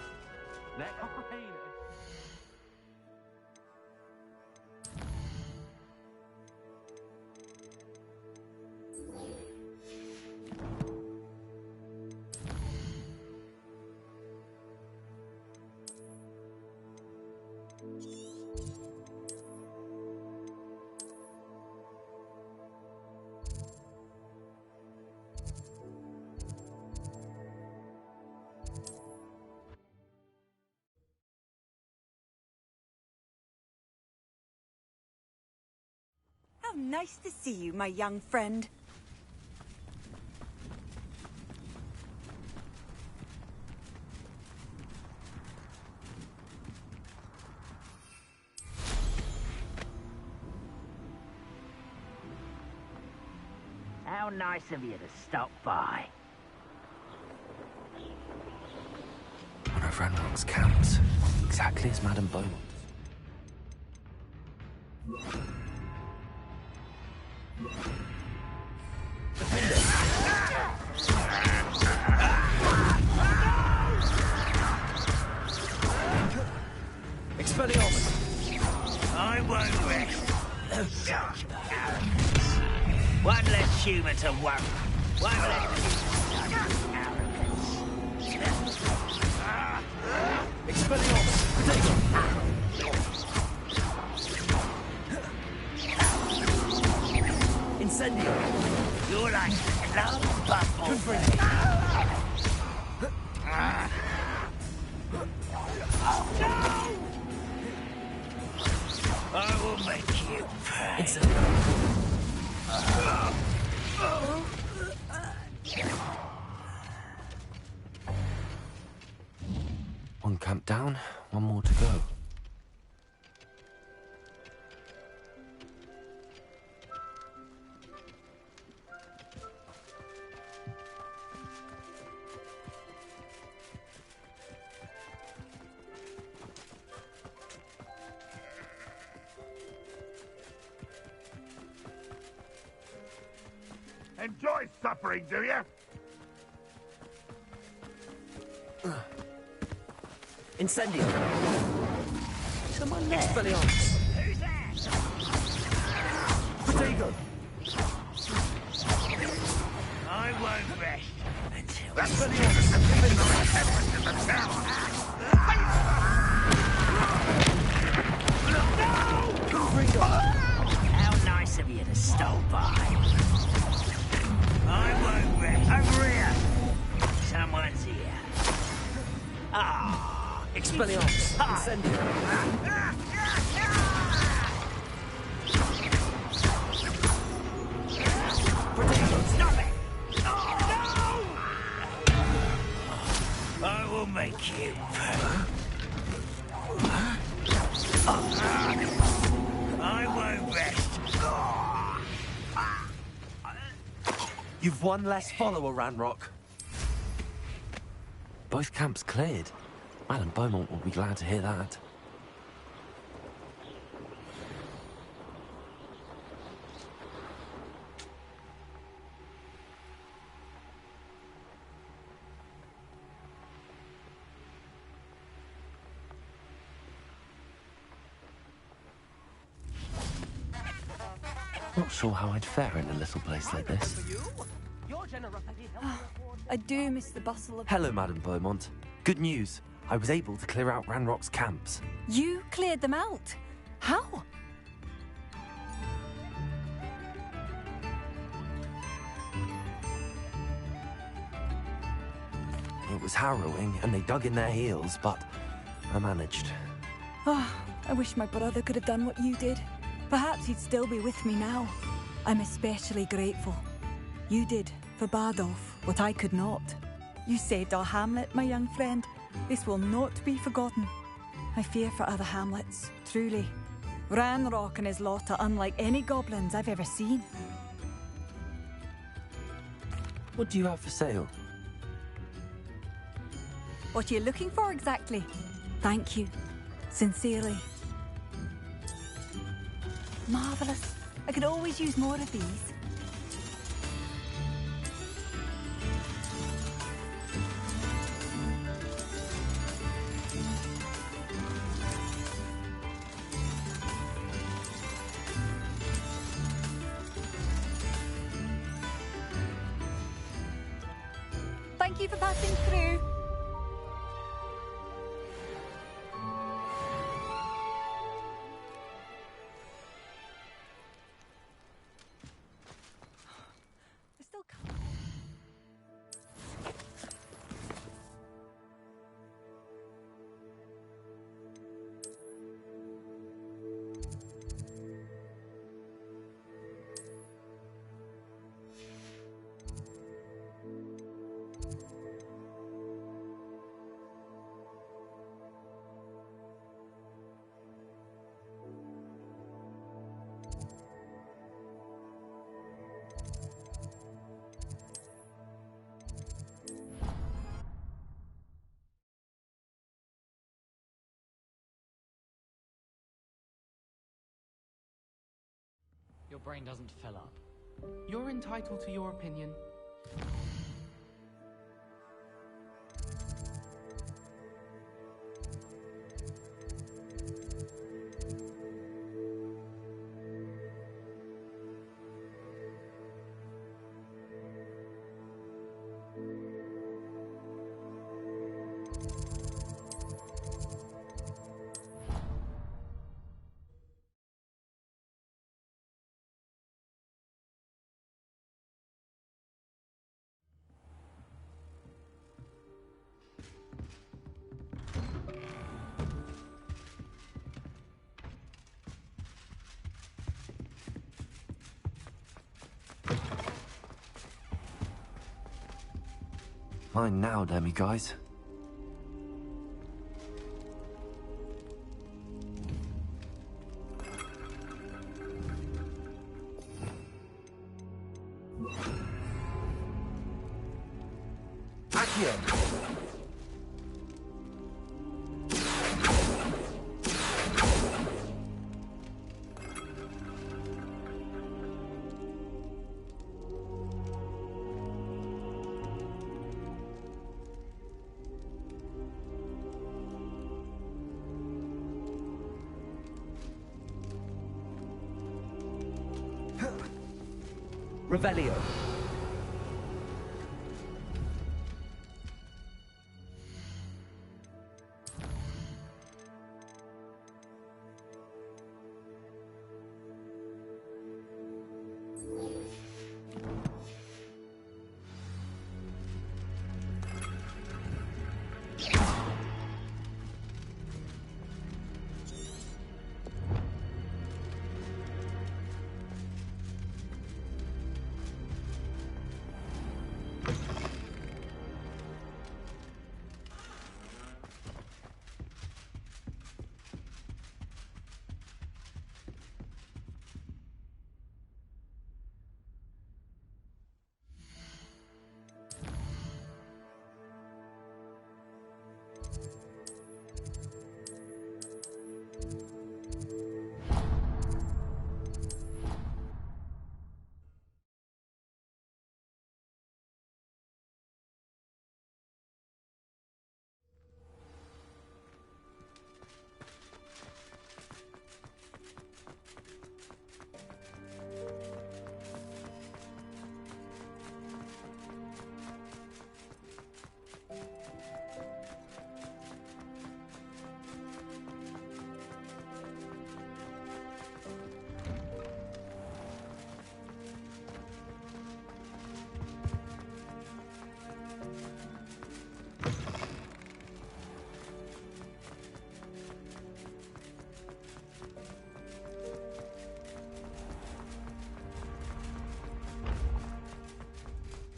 How nice to see you, my young friend. How nice of you to stop by. One of Ranrock's camps, exactly as Madame Beaumont. Expelliarmus! I won't rest. One less human to worry. One less Expelliarmus! Incendio! You're like love bubble. I will make you pay. One camp down, one more to go. Enjoy suffering, do you? Incendio! To my left. Expelliarmus! Who's that? Protego! I won't rest until Expelliarmus has given the evidence in the tower. How nice of you to stop by. I won't rest. Over here. Someone's here. Ah. Expelliarmus! Incendio! Stop it! Oh, no! I will make you pay. I won't rest. You've one less follower, Ranrock. Both camps cleared. Madame Beaumont will be glad to hear that. Not sure how I'd fare in a little place like this. I do miss the bustle of... Hello, Madame Beaumont. Good news. I was able to clear out Ranrock's camps. You cleared them out? How? It was harrowing, and they dug in their heels, but I managed. Oh, I wish my brother could have done what you did. Perhaps he'd still be with me now. I'm especially grateful. You did, for Bardolph, what I could not. You saved our hamlet, my young friend. This will not be forgotten. I fear for other hamlets, truly. Ranrock and his lot are unlike any goblins I've ever seen. What do you have for sale? What are you looking for exactly? Thank you. Sincerely. Marvellous. I could always use more of these. Thank you for passing through. Your brain doesn't fill up. You're entitled to your opinion. Mine now, demiguise. Accio! Revelio.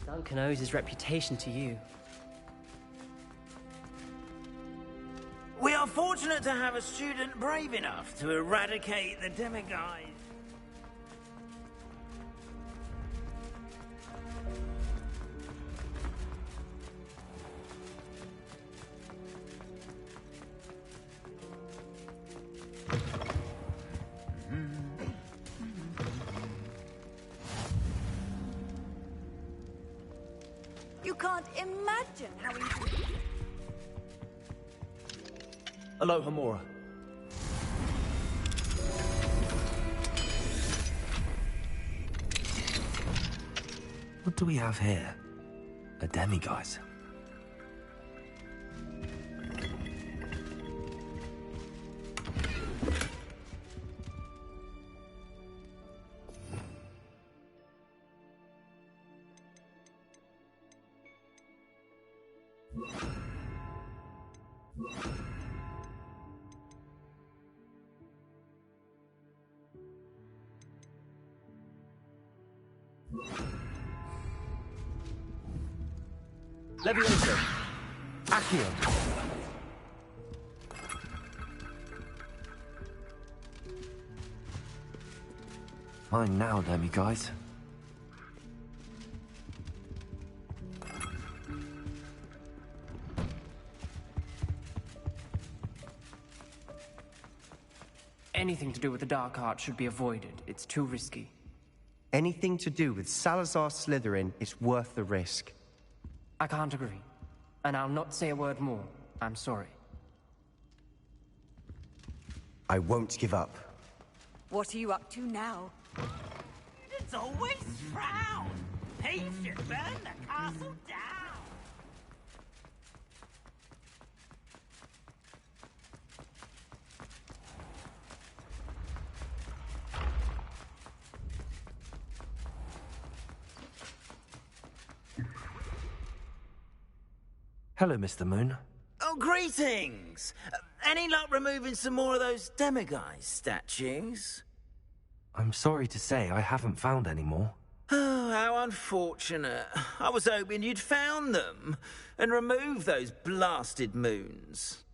Duncan owes his reputation to you. We are fortunate to have a student brave enough to eradicate the demiguise. You can't imagine how easy... Aloha, Mora. What do we have here? A demiguise. Levioso. Accio. Fine now, demiguise. Anything to do with the dark art should be avoided. It's too risky. Anything to do with Salazar Slytherin is worth the risk. I can't agree. And I'll not say a word more. I'm sorry. I won't give up. What are you up to now? It's always frown. He should burn the castle down. Hello, Mr. Moon. Oh, greetings! Any luck removing some more of those demiguise statues? I'm sorry to say I haven't found any more. Oh, how unfortunate. I was hoping you'd found them and removed those blasted moons.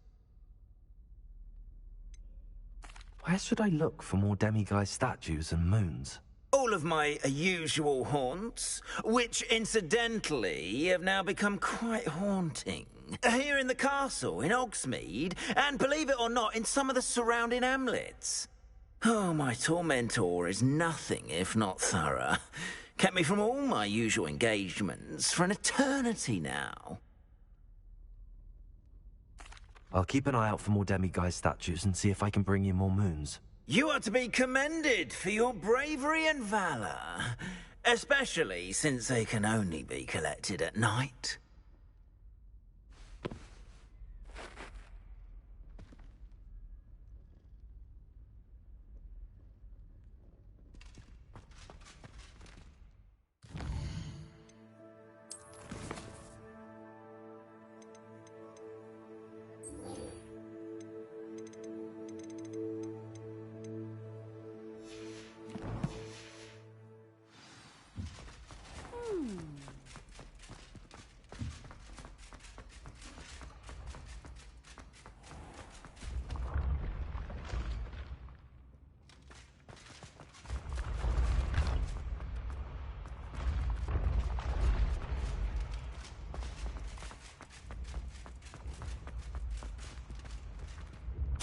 Where should I look for more demiguise statues and moons? All of my usual haunts, which incidentally have now become quite haunting. Here in the castle, in Hogsmeade, and believe it or not, in some of the surrounding hamlets. Oh, my tormentor is nothing if not thorough. Kept me from all my usual engagements for an eternity now. I'll keep an eye out for more demiguise statues and see if I can bring you more moons. You are to be commended for your bravery and valor, especially since they can only be collected at night.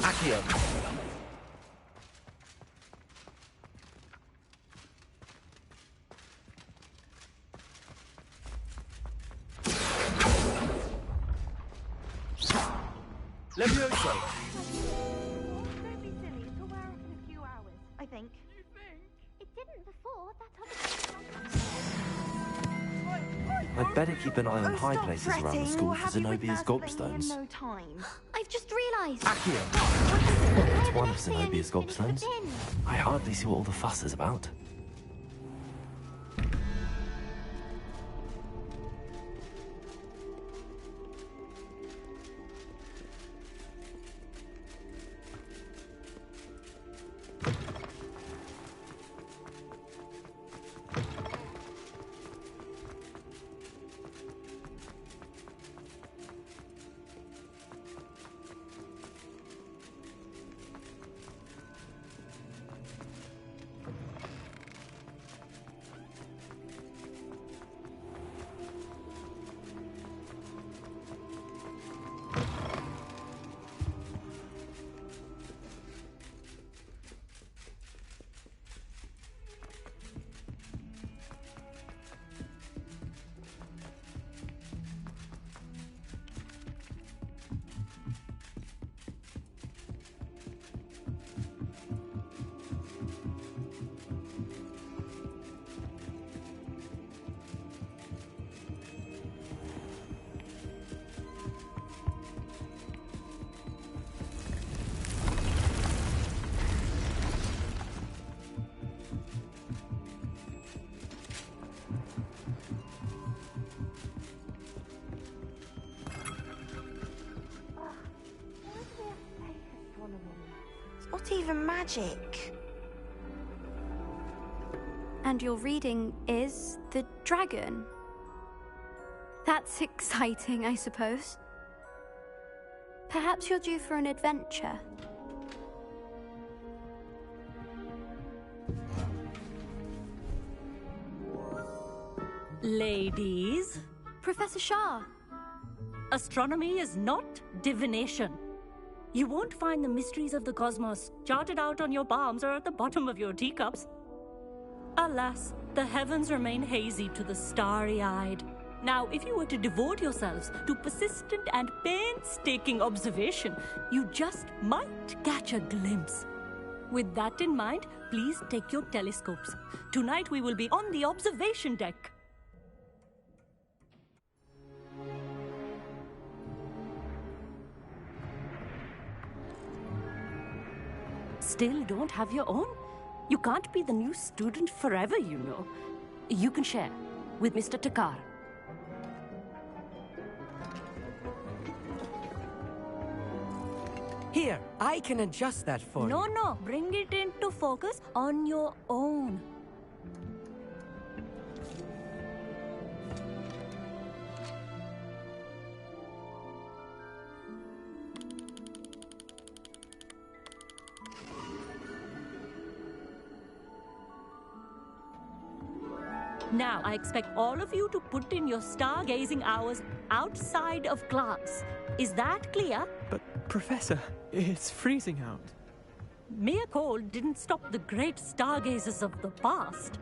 Accio. Levioso. Don't be silly. It'll wear off in a few hours, I think. You think? It didn't before. I'd better keep an eye on high places around the school for Zenobia's gobstones. No time. I've just realised. It's one of Zenobia's gobstones. I hardly see what all the fuss is about. not even magic. And your reading is the dragon. That's exciting, I suppose. Perhaps you're due for an adventure. Ladies. Professor Shah. Astronomy is not divination. You won't find the mysteries of the cosmos charted out on your palms or at the bottom of your teacups. Alas, the heavens remain hazy to the starry-eyed. Now, if you were to devote yourselves to persistent and painstaking observation, you just might catch a glimpse. With that in mind, please take your telescopes. Tonight we will be on the observation deck. Still don't have your own? You can't be the new student forever, you know. You can share with Mr. Takar. Here, I can adjust that for you. No, bring it into focus on your own. Now, I expect all of you to put in your stargazing hours outside of class. Is that clear? But, Professor, it's freezing out. Mere cold didn't stop the great stargazers of the past.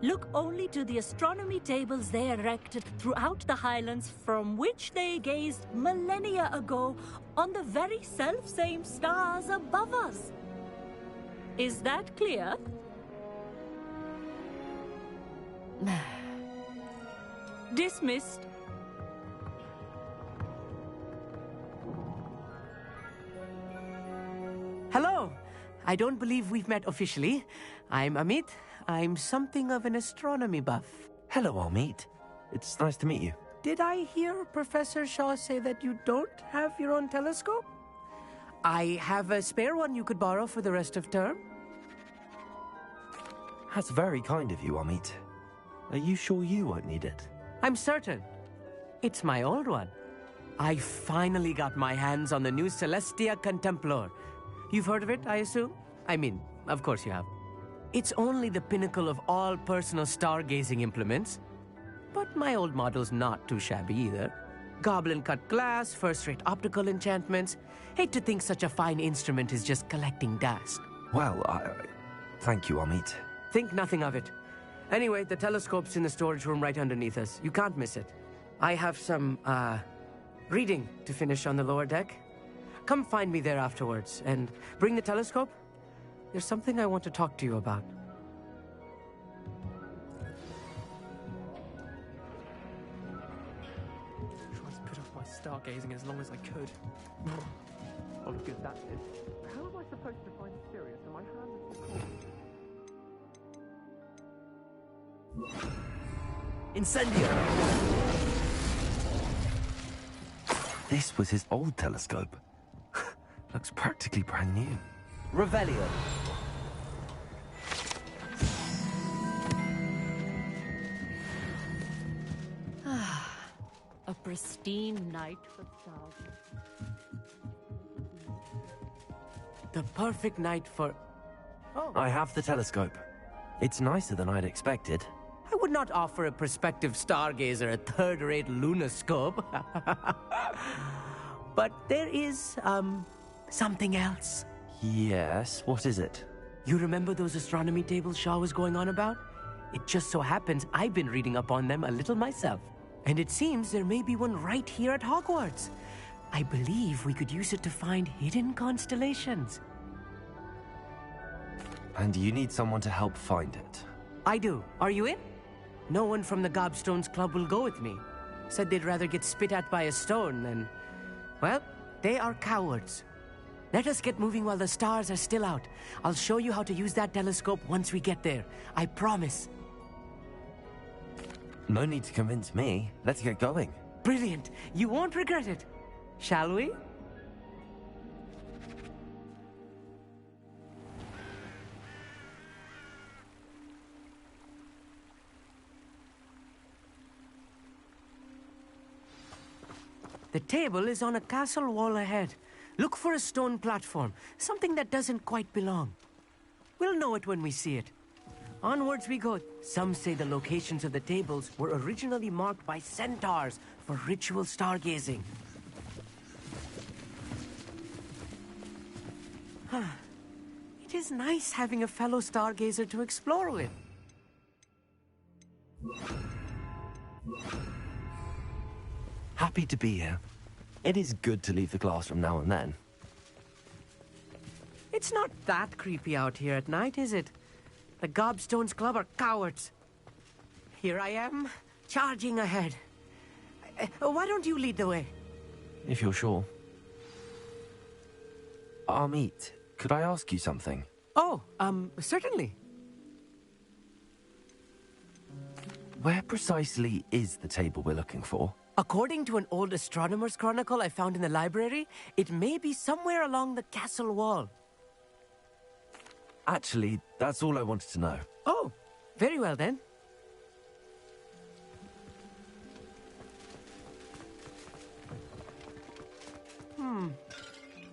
Look only to the astronomy tables they erected throughout the Highlands, from which they gazed millennia ago on the very self-same stars above us. Is that clear? Dismissed. Hello. I don't believe we've met officially. I'm Amit. I'm something of an astronomy buff. Hello, Amit. It's nice to meet you. Did I hear Professor Shaw say that you don't have your own telescope? I have a spare one you could borrow for the rest of term. That's very kind of you, Amit. Are you sure you won't need it? I'm certain. It's my old one. I finally got my hands on the new Celestia Contemplar. You've heard of it, I assume? I mean, of course you have. It's only the pinnacle of all personal stargazing implements. But my old model's not too shabby either. Goblin-cut glass, first-rate optical enchantments. Hate to think such a fine instrument is just collecting dust. Well, thank you, Amit. Think nothing of it. Anyway, the telescope's in the storage room right underneath us. You can't miss it. I have some, reading to finish on the lower deck. Come find me there afterwards, and bring the telescope. There's something I want to talk to you about. Tried to put off my stargazing as long as I could. What good that did. How am I supposed to find Sirius when my hands are so cold? Incendio! This was his old telescope. Looks practically brand new. Revelio. A pristine night for stars. The perfect night for... Oh. I have the telescope. It's nicer than I'd expected. I would not offer a prospective stargazer a third-rate lunoscope. But there is, something else. Yes, what is it? You remember those astronomy tables Shaw was going on about? It just so happens I've been reading up on them a little myself. And it seems there may be one right here at Hogwarts. I believe we could use it to find hidden constellations. And you need someone to help find it. I do. Are you in? No one from the Gobstones Club will go with me. Said they'd rather get spit at by a stone than... Well, they are cowards. Let us get moving while the stars are still out. I'll show you how to use that telescope once we get there. I promise. No need to convince me. Let's get going. Brilliant. You won't regret it. Shall we? The table is on a castle wall ahead. Look for a stone platform, something that doesn't quite belong. We'll know it when we see it. Onwards we go. Some say the locations of the tables were originally marked by centaurs for ritual stargazing. It is nice having a fellow stargazer to explore with. Happy to be here. It is good to leave the classroom now and then. It's not that creepy out here at night, is it? The Gobstones Club are cowards. Here I am, charging ahead. Why don't you lead the way? If you're sure. Amit, could I ask you something? Oh, certainly. Where precisely is the table we're looking for? According to an old astronomer's chronicle I found in the library, it may be somewhere along the castle wall. Actually, that's all I wanted to know. Oh, very well then.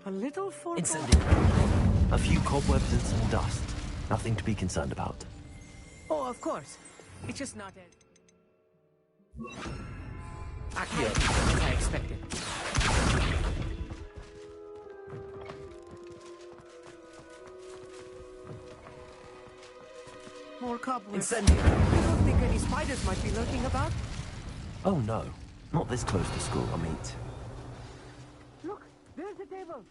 A little for... Incendiary. A few cobwebs and some dust. Nothing to be concerned about. Oh, of course. It's just not Accio. as I expected. More cobwebs. Incendiary. You don't think any spiders might be lurking about? Oh no, not this close to school, Amit. Look, there's the table.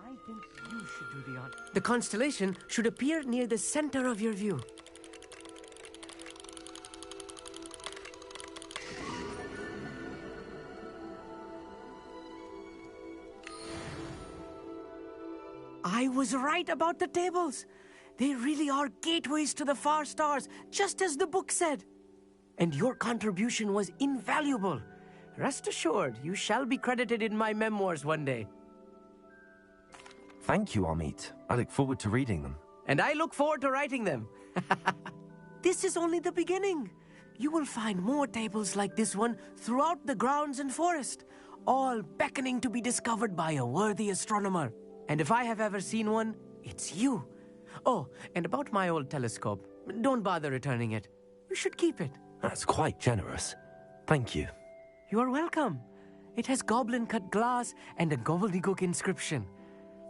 I think you should do the honor. The constellation should appear near the center of your view. I was right about the tables. They really are gateways to the far stars, just as the book said. And your contribution was invaluable. Rest assured, you shall be credited in my memoirs one day. Thank you, Amit. I look forward to reading them. And I look forward to writing them. This is only the beginning. You will find more tables like this one throughout the grounds and forest, all beckoning to be discovered by a worthy astronomer. And if I have ever seen one, it's you. Oh, and about my old telescope, don't bother returning it. You should keep it. That's quite generous. Thank you. You are welcome. It has goblin-cut glass and a gobbledygook inscription.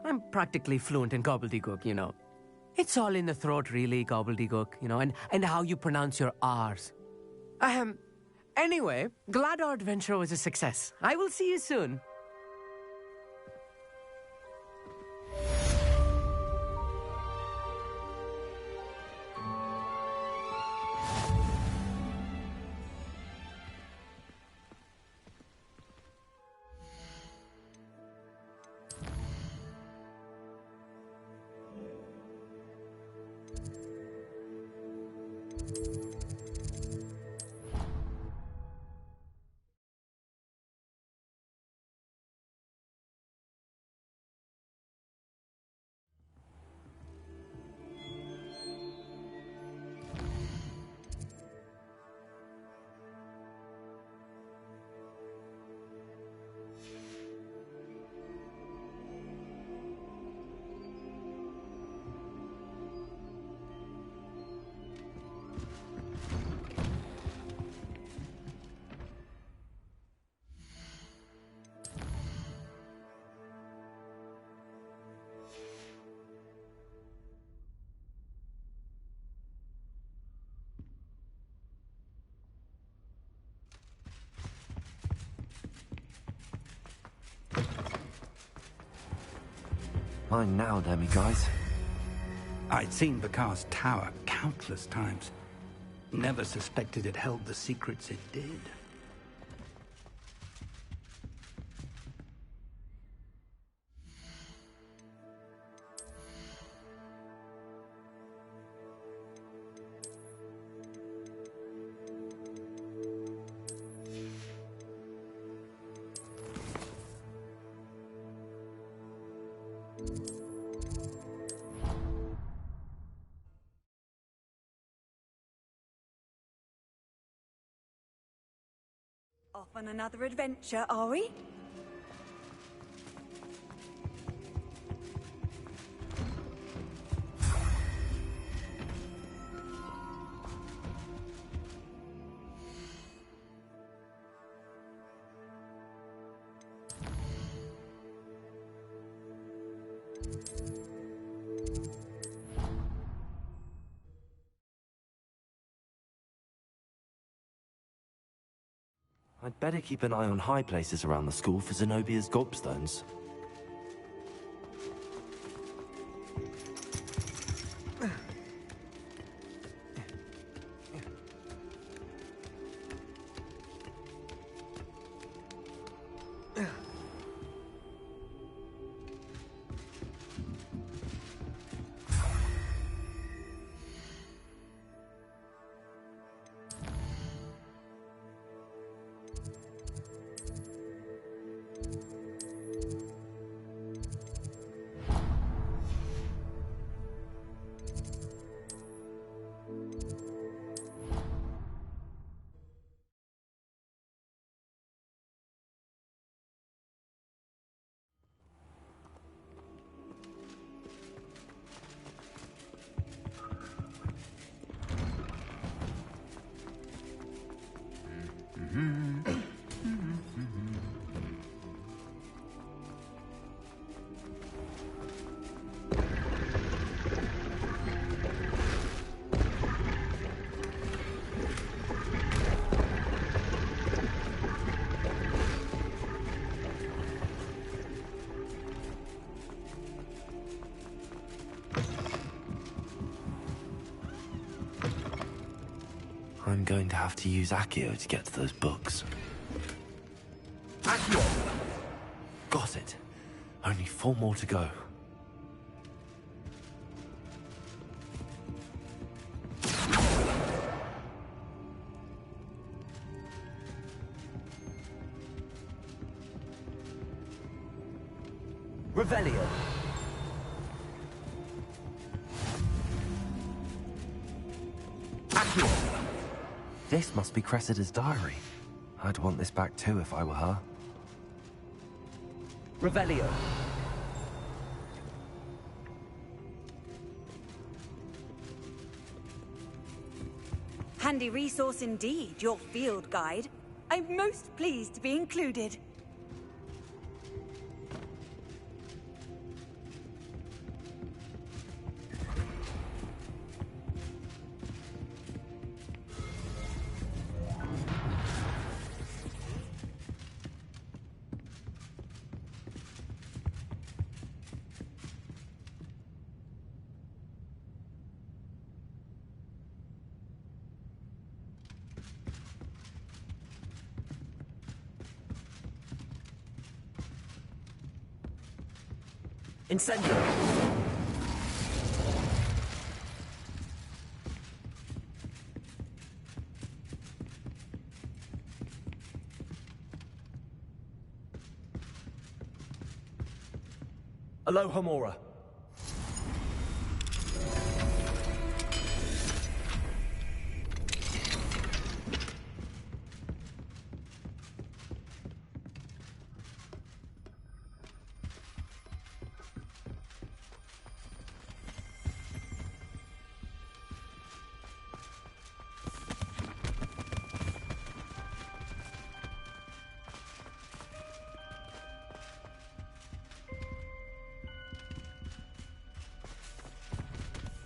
I'm practically fluent in gobbledygook, you know. It's all in the throat, really, gobbledygook, you know, and how you pronounce your R's. Anyway, glad our adventure was a success. I will see you soon. Mine now, guys. I'd seen Bakar's tower countless times. Never suspected it held the secrets it did. Off on another adventure, are we? I'd better keep an eye on high places around the school for Zenobia's gobstones. I'm going to have to use Accio to get to those books. Accio! Got it. Only 4 more to go. Revelio. Accio! This must be Cressida's diary. I'd want this back too if I were her. Revelio. Handy resource indeed, your field guide. I'm most pleased to be included. Incendio. Alohomora.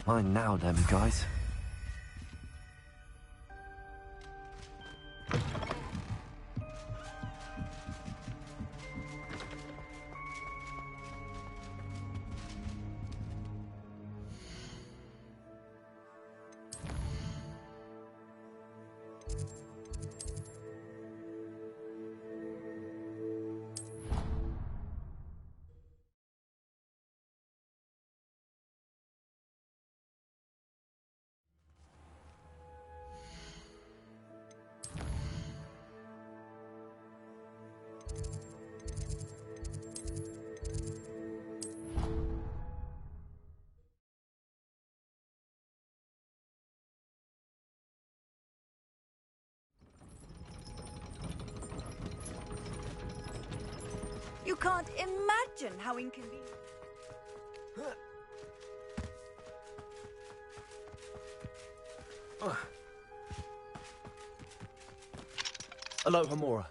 Mine now, them guys. You can't imagine how inconvenient. Hello, Hamura.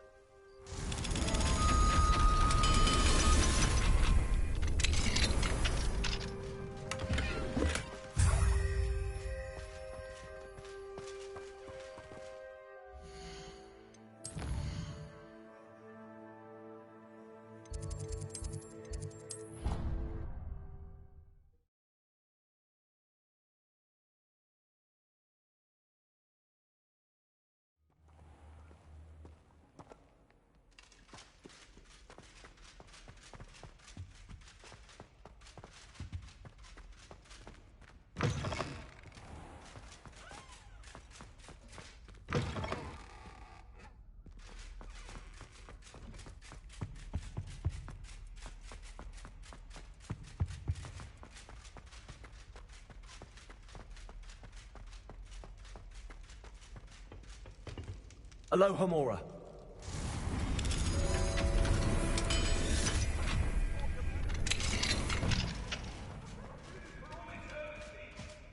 Hello, Hamura.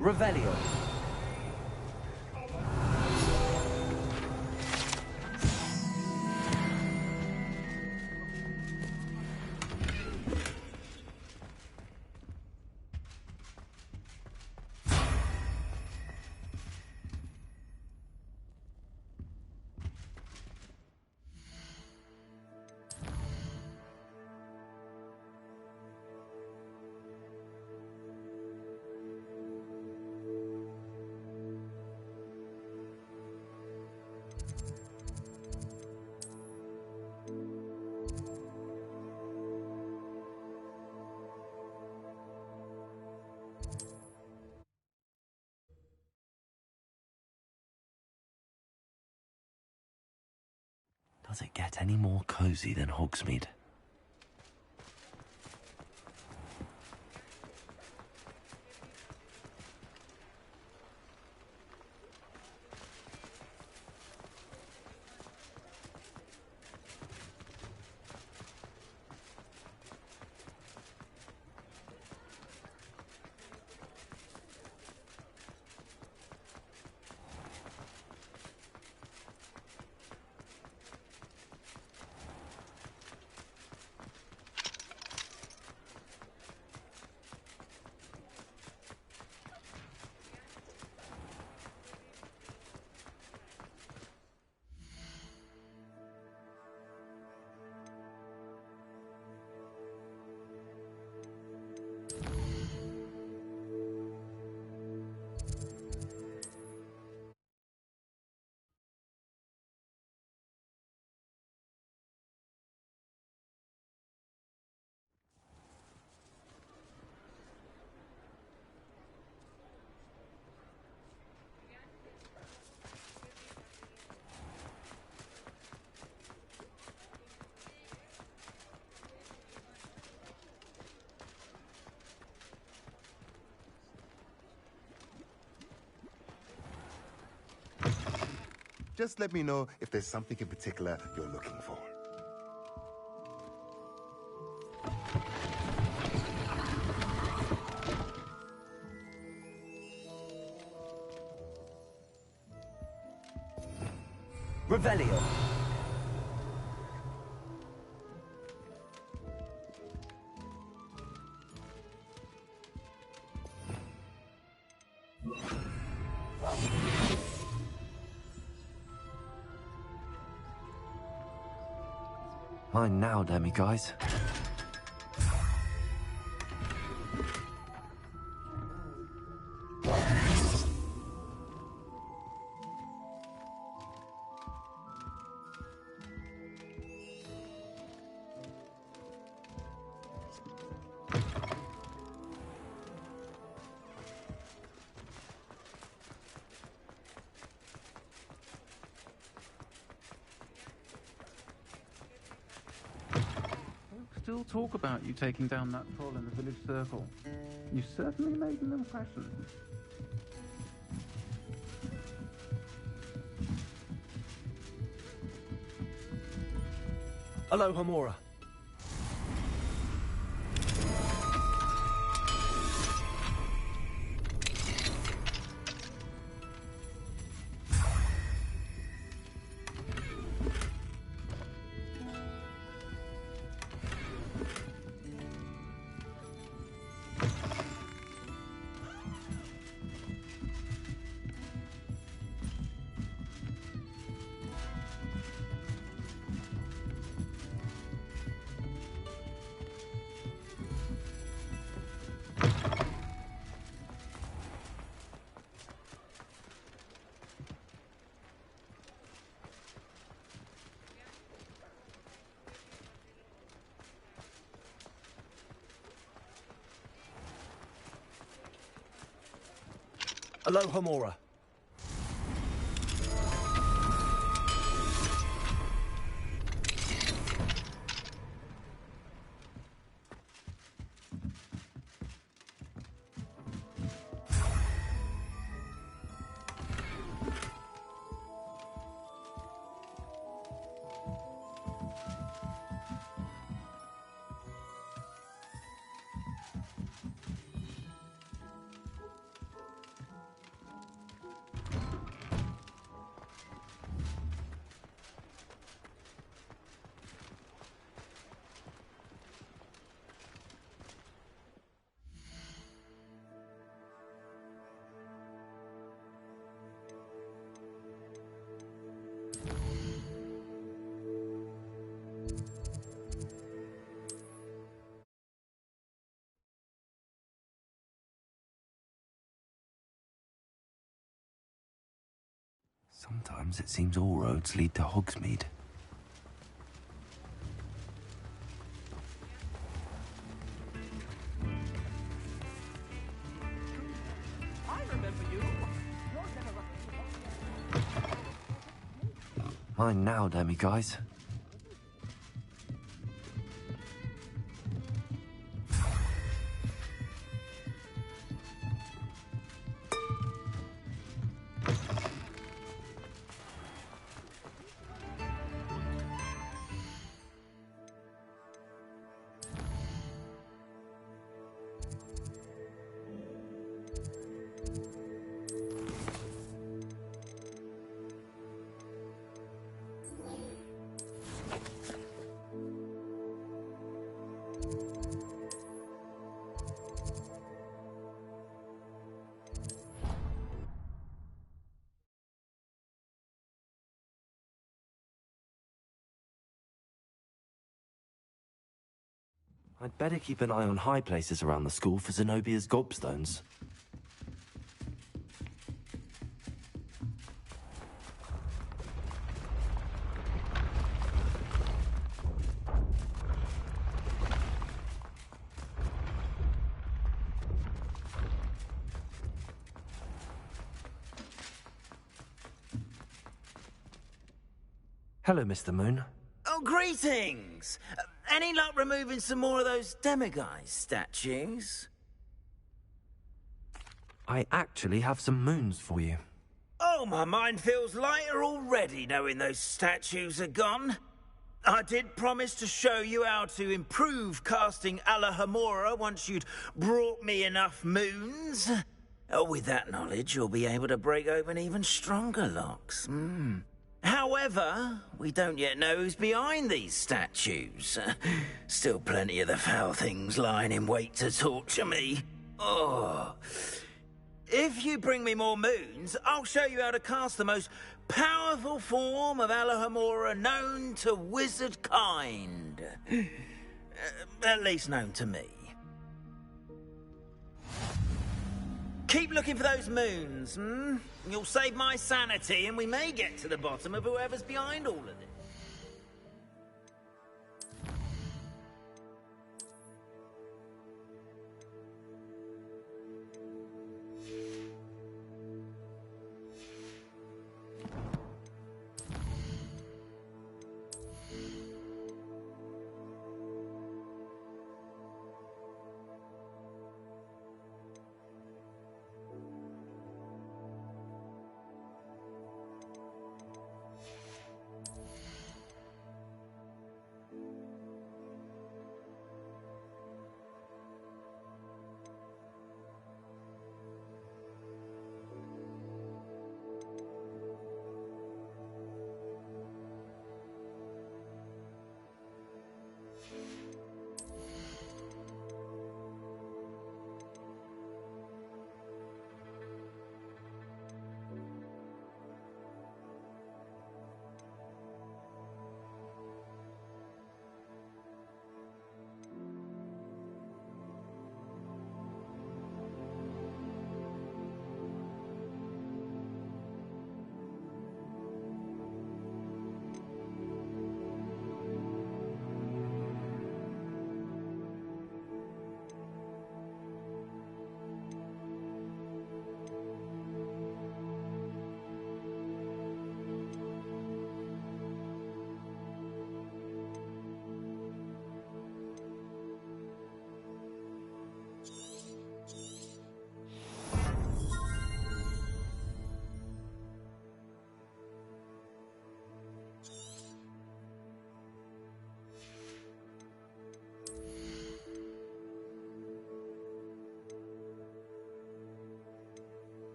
Revelio. Does it get any more cozy than Hogsmeade? Just let me know if there's something in particular you're looking for. Revelio. Mine now, demiguise. Still talk about you taking down that troll in the village circle. You certainly made an impression. Hello, Hamura. Alohomora. Sometimes it seems all roads lead to Hogsmeade. I remember you. Mine now, Demi guys. I'd better keep an eye on high places around the school for Zenobia's gobstones. Hello, Mr. Moon. Oh, greetings! Any luck removing some more of those demiguise statues? I actually have some moons for you. Oh, my mind feels lighter already knowing those statues are gone. I did promise to show you how to improve casting Alohomora once you'd brought me enough moons. Oh, with that knowledge, you'll be able to break open even stronger locks. However, we don't yet know who's behind these statues. Still plenty of the foul things lying in wait to torture me. Oh. If you bring me more moons, I'll show you how to cast the most powerful form of Alohomora known to wizard kind. At least known to me. Keep looking for those moons, You'll save my sanity, and we may get to the bottom of whoever's behind all of this.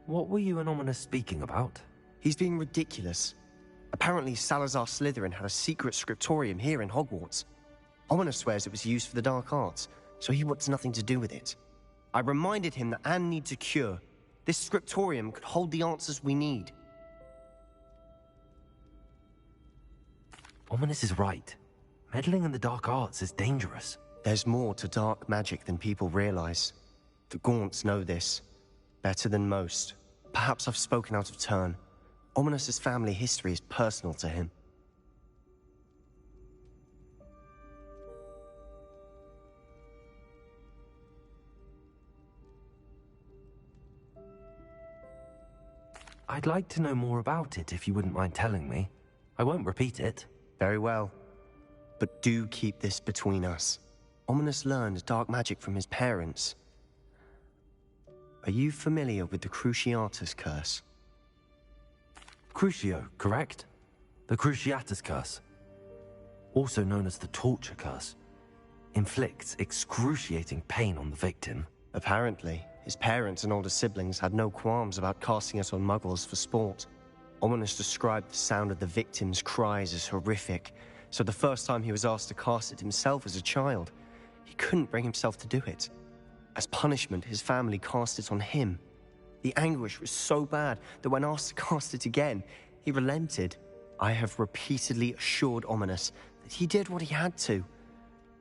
What were you and Ominis speaking about? He's being ridiculous. Apparently, Salazar Slytherin had a secret scriptorium here in Hogwarts. Ominis swears it was used for the dark arts, so he wants nothing to do with it. I reminded him that Anne needs a cure. This scriptorium could hold the answers we need. Ominis is right. Meddling in the dark arts is dangerous. There's more to dark magic than people realize. The Gaunts know this. Better than most. Perhaps I've spoken out of turn. Ominis' family history is personal to him. I'd like to know more about it if you wouldn't mind telling me. I won't repeat it. Very well. But do keep this between us. Ominis learned dark magic from his parents. Are you familiar with the Cruciatus Curse? Crucio, correct? The Cruciatus Curse. Also known as the Torture Curse. Inflicts excruciating pain on the victim. Apparently, his parents and older siblings had no qualms about casting it on muggles for sport. Ominis described the sound of the victim's cries as horrific, so the first time he was asked to cast it himself as a child, he couldn't bring himself to do it. As punishment, his family cast it on him. The anguish was so bad that when asked to cast it again, he relented. I have repeatedly assured Ominis that he did what he had to,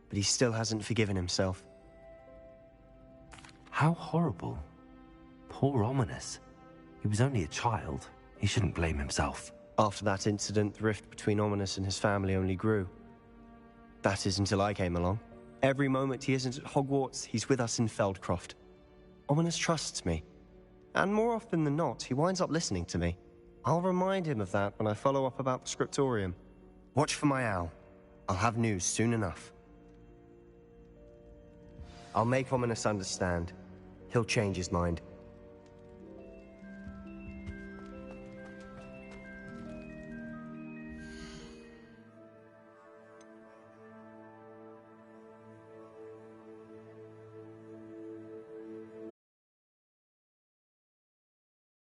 but he still hasn't forgiven himself. How horrible. Poor Ominis. He was only a child. He shouldn't blame himself. After that incident, the rift between Ominis and his family only grew. That is until I came along. Every moment he isn't at Hogwarts, he's with us in Feldcroft. Ominis trusts me. And more often than not, he winds up listening to me. I'll remind him of that when I follow up about the scriptorium. Watch for my owl. I'll have news soon enough. I'll make Ominis understand. He'll change his mind.